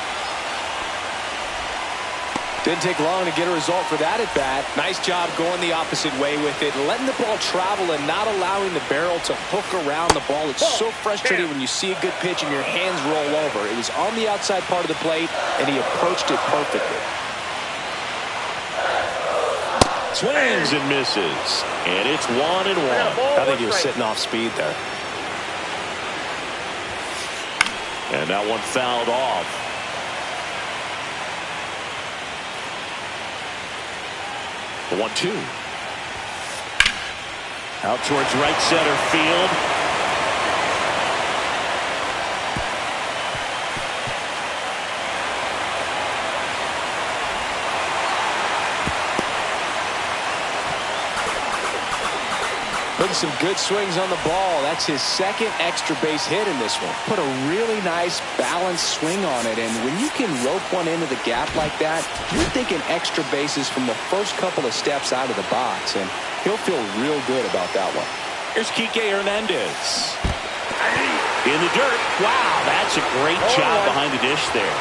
Didn't take long to get a result for that at bat. Nice job going the opposite way with it, letting the ball travel and not allowing the barrel to hook around the ball. It's so frustrating when you see a good pitch and your hands roll over. It was on the outside part of the plate, and he approached it perfectly. Swings and misses. And it's 1-1. I think he was sitting off speed there. And that one fouled off. The 1-2. Out towards right center field. Putting some good swings on the ball. That's his second extra base hit in this one. Put a really nice balanced swing on it, and when you can rope one into the gap like that, you're thinking extra bases from the first couple of steps out of the box, and he'll feel real good about that one. Here's Kike Hernandez. In the dirt. Wow, that's a great job behind the dish there.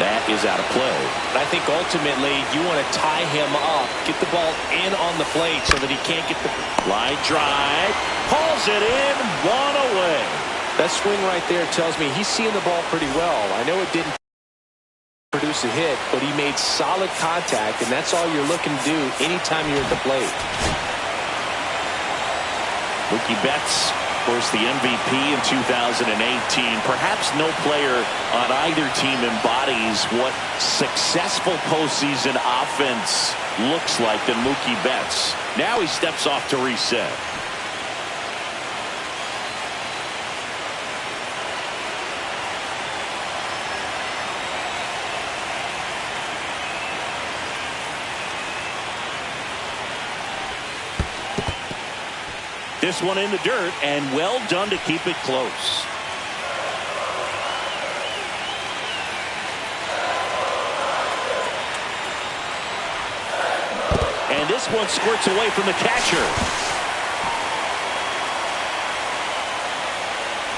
That is out of play. I think ultimately you want to tie him up, get the ball in on the plate so that he can't get the line drive. Pulls it in, 1 away. That swing right there tells me he's seeing the ball pretty well. I know it didn't produce a hit, but he made solid contact, and that's all you're looking to do anytime you're at the plate. Mookie Betts, of course, the MVP in 2018. Perhaps no player on either team embodies what successful postseason offense looks like than Mookie Betts. Now he steps off to reset. This one in the dirt, and well done to keep it close. And this one squirts away from the catcher.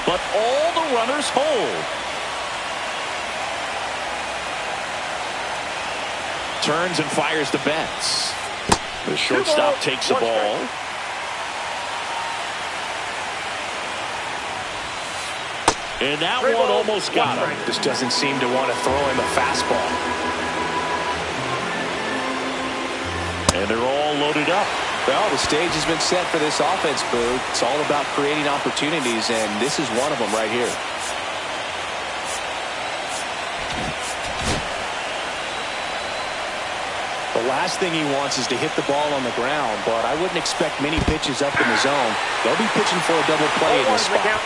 But all the runners hold. Turns and fires to Betts. The shortstop takes the ball. And that one almost got him. Just doesn't seem to want to throw him a fastball. And they're all loaded up. Well, the stage has been set for this offense, Boo. It's all about creating opportunities, and this is one of them right here. last thing he wants is to hit the ball on the ground, but I wouldn't expect many pitches up in the zone. They'll be pitching for a double play in this spot.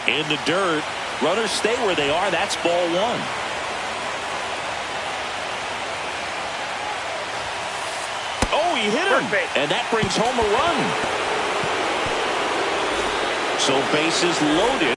In the dirt. Runners stay where they are. That's ball one. Oh, he hit him. And that brings home a run. So bases loaded.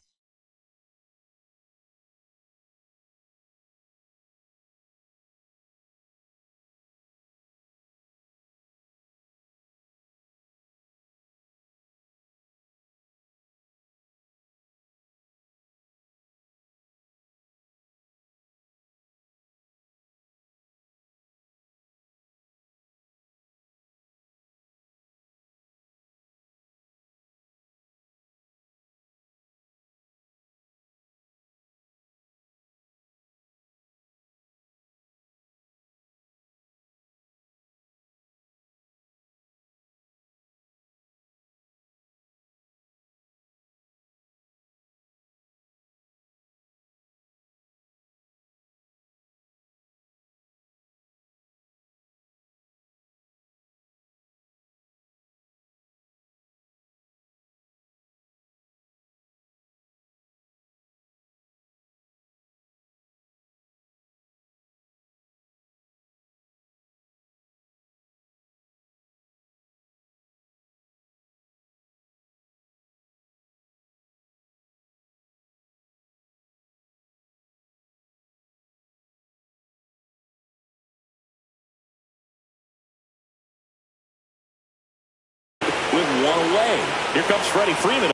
With one away. Here comes Freddie Freeman.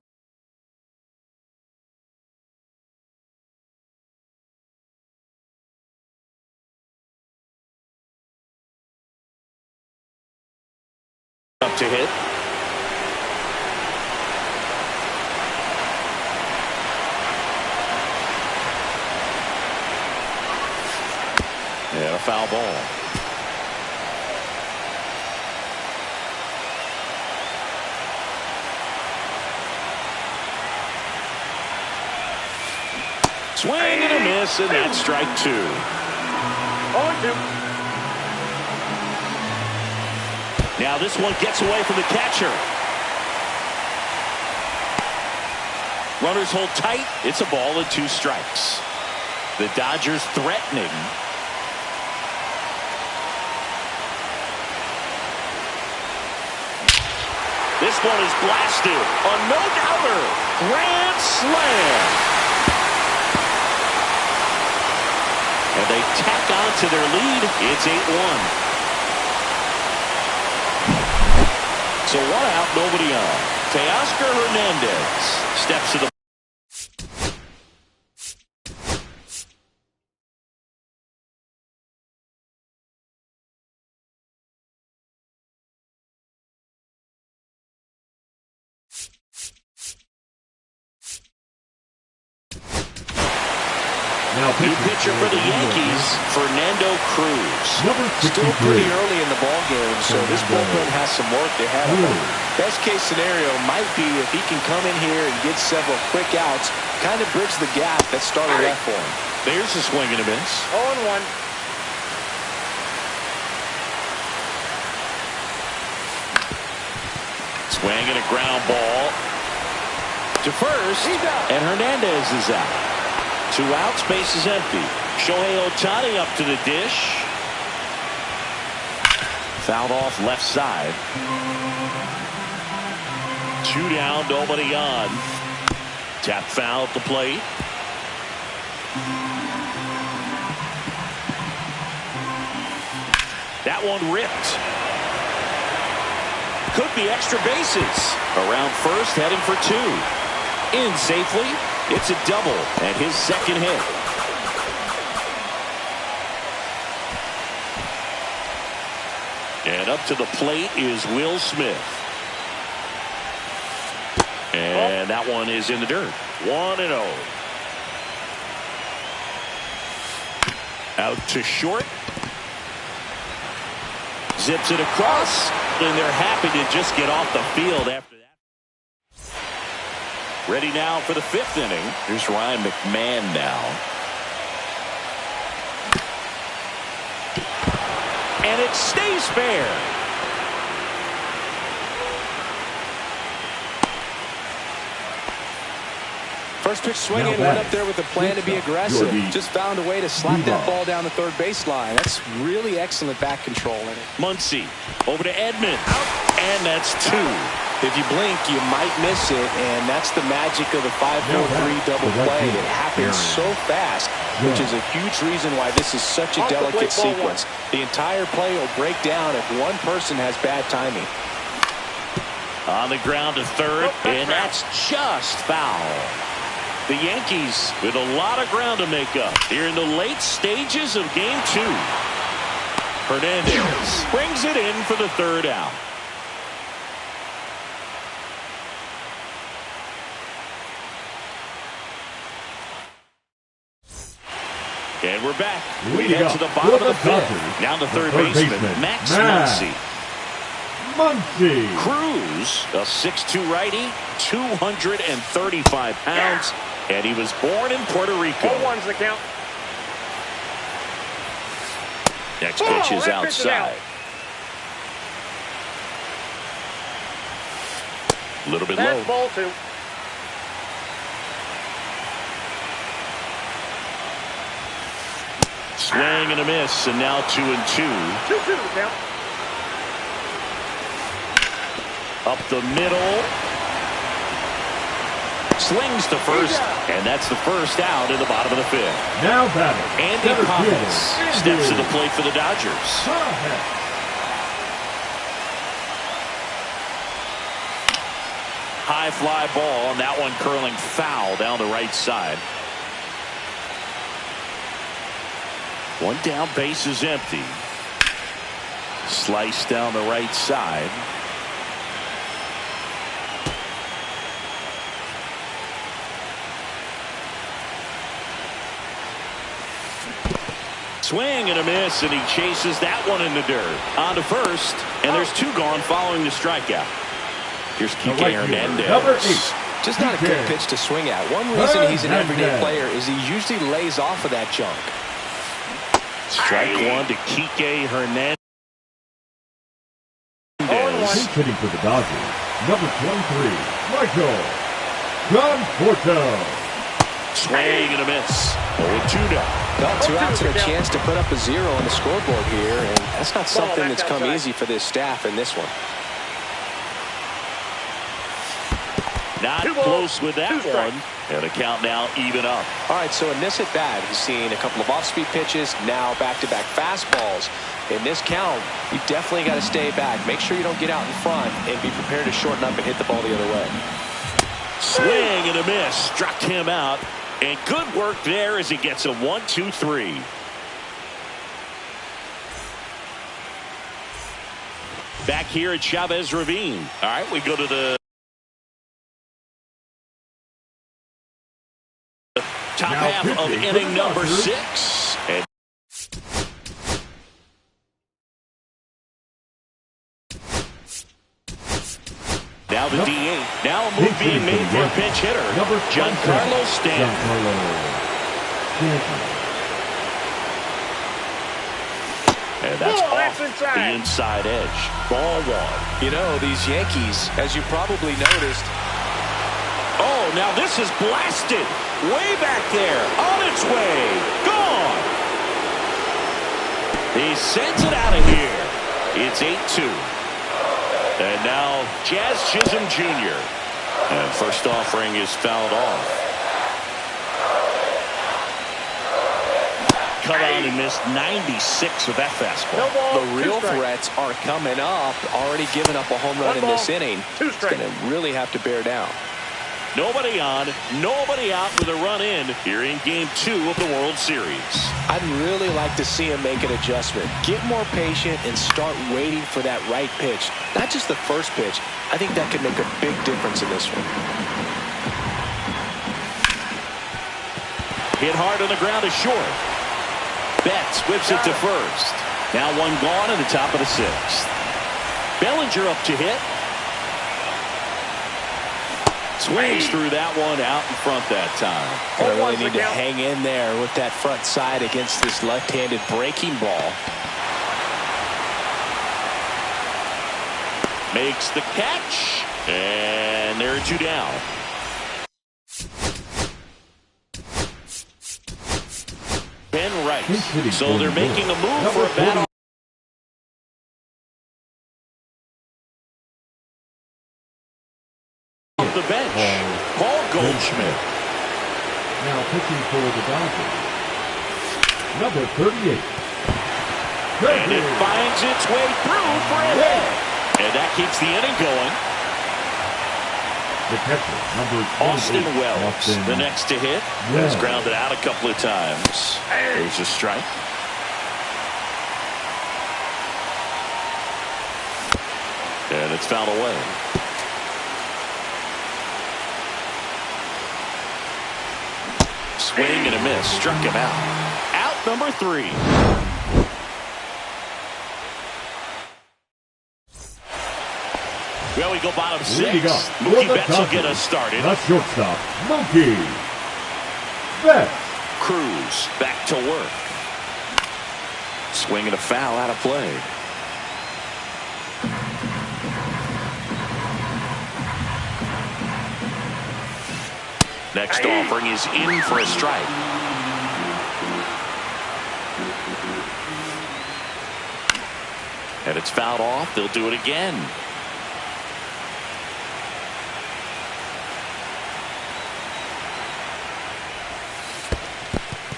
Up to hit. And a foul ball. Swing and a miss, and that's strike two. 0-2. Now this one gets away from the catcher. Runners hold tight. It's a ball and two strikes. The Dodgers threatening. This one is blasted. A no-doubter. Grand slam. And they tack on to their lead. It's 8-1. So one out, nobody on. Teoscar Hernandez steps to the new pitcher for the Yankees, Fernando Cruz. Still pretty early in the ball game, so this bullpen has some work ahead of him. Best case scenario might be if he can come in here and get several quick outs, kind of bridge the gap that started left for him. There's a swing and a miss. 0-1. Swing and a ground ball to first, and Hernandez is out. 2 outs, base is empty. Shohei Ohtani up to the dish. Fouled off left side. 2 down, nobody on. Tap foul at the plate. That one ripped. Could be extra bases. Around first, heading for 2. In safely. It's a double and his second hit. And up to the plate is Will Smith. And that one is in the dirt. 1-0. Out to short. Zips it across. And they're happy to just get off the field after. Ready now for the 5th inning. Here's Ryan McMahon now. And it stays fair. First pitch swinging, went up there with a plan to be aggressive. Just found a way to slap that ball down the third baseline. That's really excellent bat control in it. Muncy over to Edman. And that's 2. If you blink, you might miss it, and that's the magic of the 5-4-3 double play. It happens so fast, which is a huge reason why this is such a delicate sequence. The entire play will break down if one person has bad timing. On the ground to third, and that's just foul. The Yankees with a lot of ground to make up here in the late stages of Game 2. Hernandez brings it in for the 3rd out. And we're back. We head to the bottom of the 5th. Now the third baseman, Max Muncy. Cruz, a 6'2 righty, 235 pounds, and he was born in Puerto Rico. 0-1's the count. Next pitch is outside. A little bit low. Ball 2. Swing and a miss, and now 2-2. 2-2 the count. Up the middle. Slings to first, and that's the 1st out in the bottom of the 5th. Now batting, Andy Pappas steps to the plate for the Dodgers. High fly ball, and that one curling foul down the right side. One down, base is empty. Slice down the right side. Swing and a miss, and he chases that one in the dirt. On to first, and there's 2 gone following the strikeout. Here's Kike Hernandez. Number 8. Just not a good pitch to swing at. One reason he's an everyday player is he usually lays off of that junk. Strike 1 to Kike Hernandez. He's hitting for the Dodgers. Number 23, Michael Conforto. Swing and a miss. 0-2 now. Well, 2 outs and a chance to put up a 0 on the scoreboard here, and that's not something that's come easy for this staff in this one. Not close with that one. And the count now even up. All right, so in this at bat, he's seen a couple of off-speed pitches, now back-to-back fastballs. In this count, you definitely got to stay back. Make sure you don't get out in front and be prepared to shorten up and hit the ball the other way. Swing and a miss. Struck him out. And good work there as he gets a 1-2-3. Back here at Chavez Ravine. All right, we go to the top half of inning number 6. And now the DH. Now a move being made for a pinch hitter. Giancarlo Stanton. And that's off the inside edge. Ball 1. You know, these Yankees, as you probably noticed. Oh, now this is blasted. Way back there. On its way. Gone. He sends it out of here. It's 8-2. And now Jazz Chisholm Jr. And first offering is fouled off. Cut on and missed 96 with that fastball. The real threats are coming up. Already given up a home run in this inning. It's going to really have to bear down. Nobody on, nobody out with a run in here in Game 2 of the World Series. I'd really like to see him make an adjustment. Get more patient and start waiting for that right pitch. Not just the first pitch. I think that could make a big difference in this one. Hit hard on the ground is short. Betts whips it to first. Now one gone in the top of the 6th. Bellinger up to hit. Swings through that one out in front that time. Gonna really need to hang in there with that front side against this left-handed breaking ball. Makes the catch. And there are 2 down. Ben Rice. So they're making a move for a battle. Off the bench. Paul Goldschmidt. Now pitching for the Dodgers, number 38. And it finds its way through for a hit. And that keeps the inning going. The catcher, number 28, Austin Wells, the next to hit. Has grounded out a couple of times. There's a strike. And it's fouled away. Swing and a miss. Struck him out. Out number 3. Well, we go bottom 6. Mookie Betts will get us started. The shortstop, Mookie Betts. Cruz back to work. Swing and a foul out of play. Next offering is in for a strike. And it's fouled off. They'll do it again.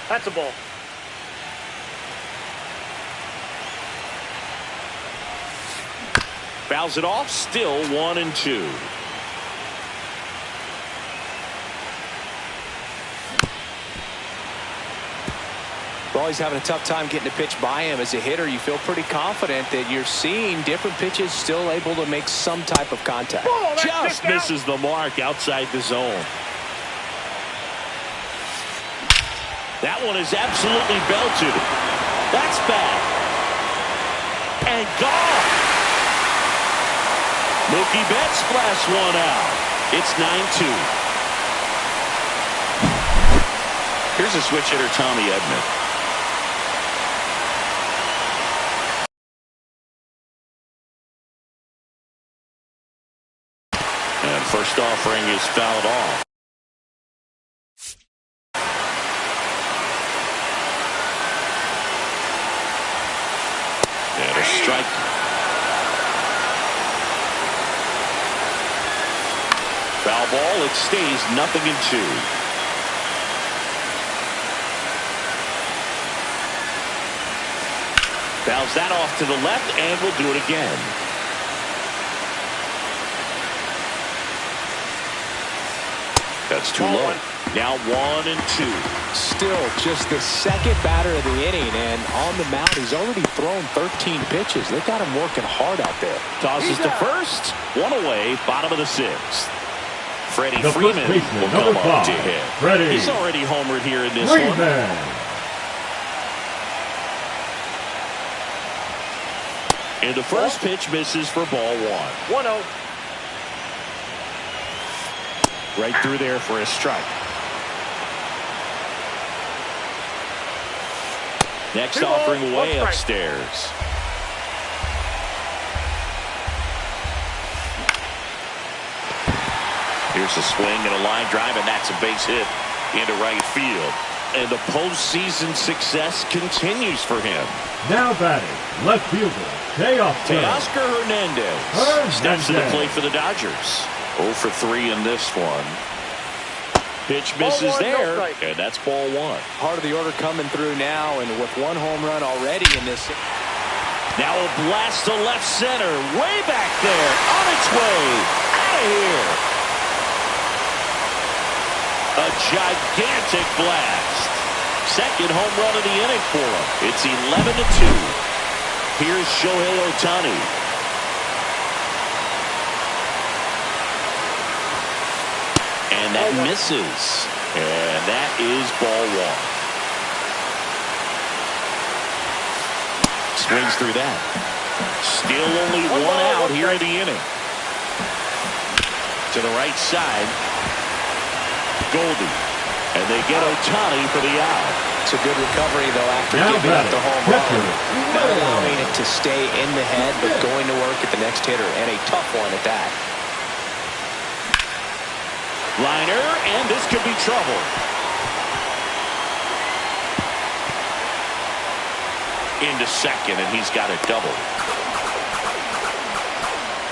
That's a ball. Fouls it off. Still 1-2. Well, he's having a tough time getting a pitch by him. As a hitter, you feel pretty confident that you're seeing different pitches still able to make some type of contact. Just misses the mark outside the zone. That one is absolutely belted. That's bad. And gone. Mookie Betts blasts one out. It's 9-2. Here's a switch hitter, Tommy Edman. And first offering is fouled off. And a strike. Foul ball. It stays 0-2. Fouls that off to the left, and we'll do it again. That's too low. Now 1-2. Still just the second batter of the inning, and on the mound he's already thrown 13 pitches. They've got him working hard out there. Tosses to first. One away. Bottom of the 6th. Freddie Freeman will come up to hit. He's already homered here in this one. And the first pitch misses for ball 1. 1-0. Right through there for a strike. Next offering way upstairs. Here's a swing and a line drive, and that's a base hit into right field. And the postseason success continues for him. Now batting, left fielder, Teoscar Hernandez steps to the plate for the Dodgers. 0 for 3 in this one. Pitch misses there, and that's ball 1. Part of the order coming through now, and with 1 home run already in this. Now a blast to left center, way back there, on its way, out of here. A gigantic blast. Second home run of the inning for him. It's 11-2. Here's Shohei Ohtani. And that misses. And that is ball 1. Swings through that. Still only 1 out here in the inning. to the right side. Goldie. And they get Ohtani for the out. It's a good recovery, though, after Now giving up the home run. Not allowing it to stay in the head, but going to work at the next hitter, and a tough one at that. Liner, and this could be trouble. Into second, and he's got a double.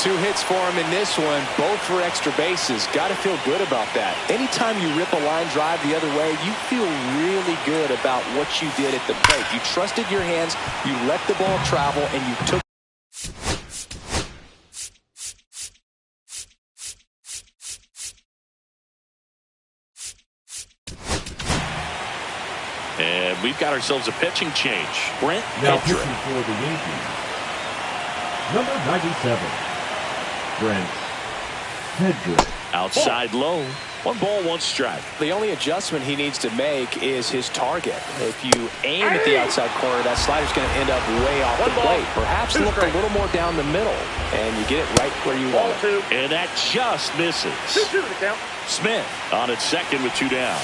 2 hits for him in this one, both for extra bases. Got to feel good about that. Anytime you rip a line drive the other way, you feel really good about what you did at the plate. You trusted your hands, you let the ball travel, and you took. And we've got ourselves a pitching change. Brent Now Hedrick. pitching for the Yankees, number 97, Brent Hedrick. Outside low. 1 ball, 1 strike. The only adjustment he needs to make is his target. If you aim at the outside corner, that slider's going to end up way off the plate. Perhaps look a little more down the middle, and you get it right where you want it. And that just misses. 2-2 the count. Smith on at second with 2 down.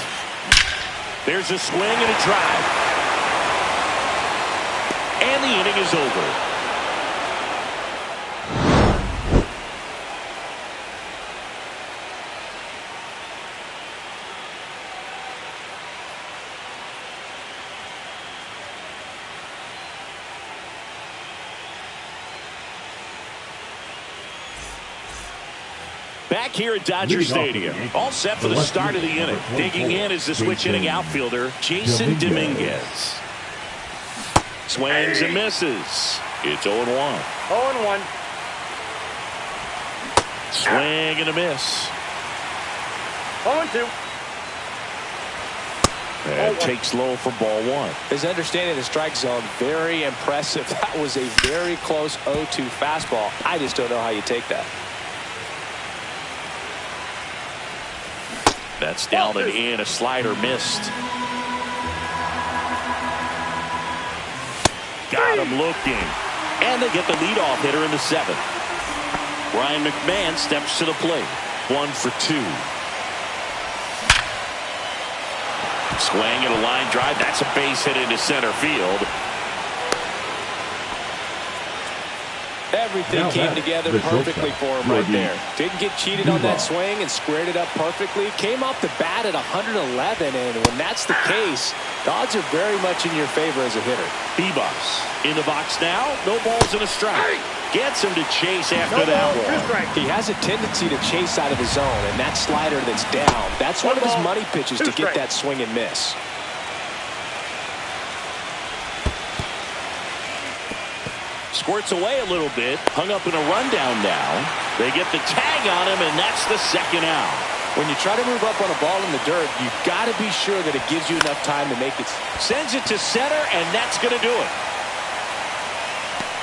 There's a swing and a drive. And the inning is over. Back here at Dodger Stadium, all set for the start of the inning. Digging in is the switch hitting outfielder, Jason Dominguez. Swings and misses. It's 0-1. 0-1. Swing and a miss. 0-2. And takes low for ball 1. His understanding of the strike zone, very impressive. That was a very close 0-2 fastball. I just don't know how you take that. That's down and in. A slider missed. Got him looking. And they get the leadoff hitter in the 7th. Ryan McMahon steps to the plate. 1 for 2. Swing and a line drive. That's a base hit into center field. Everything came together perfectly for him right there. Didn't get cheated on that swing and squared it up perfectly. Came off the bat at 111, and when that's the case, the odds are very much in your favor as a hitter. Bebas in the box now. No balls and a strike. Gets him to chase after that one. He has a tendency to chase out of his zone, and that slider that's down, that's one of his money pitches to get that swing and miss. Squirts away a little bit. Hung up in a rundown now. They get the tag on him, and that's the 2nd out. When you try to move up on a ball in the dirt, you've got to be sure that it gives you enough time to make it. Sends it to center, and that's going to do it.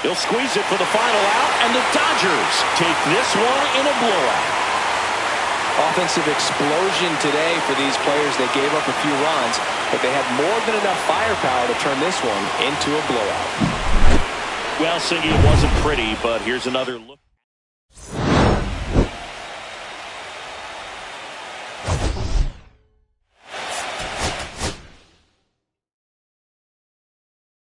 They'll squeeze it for the final out, and the Dodgers take this one in a blowout. Offensive explosion today for these players. They gave up a few runs, but they had more than enough firepower to turn this one into a blowout. Well, Singy, it wasn't pretty, but here's another look.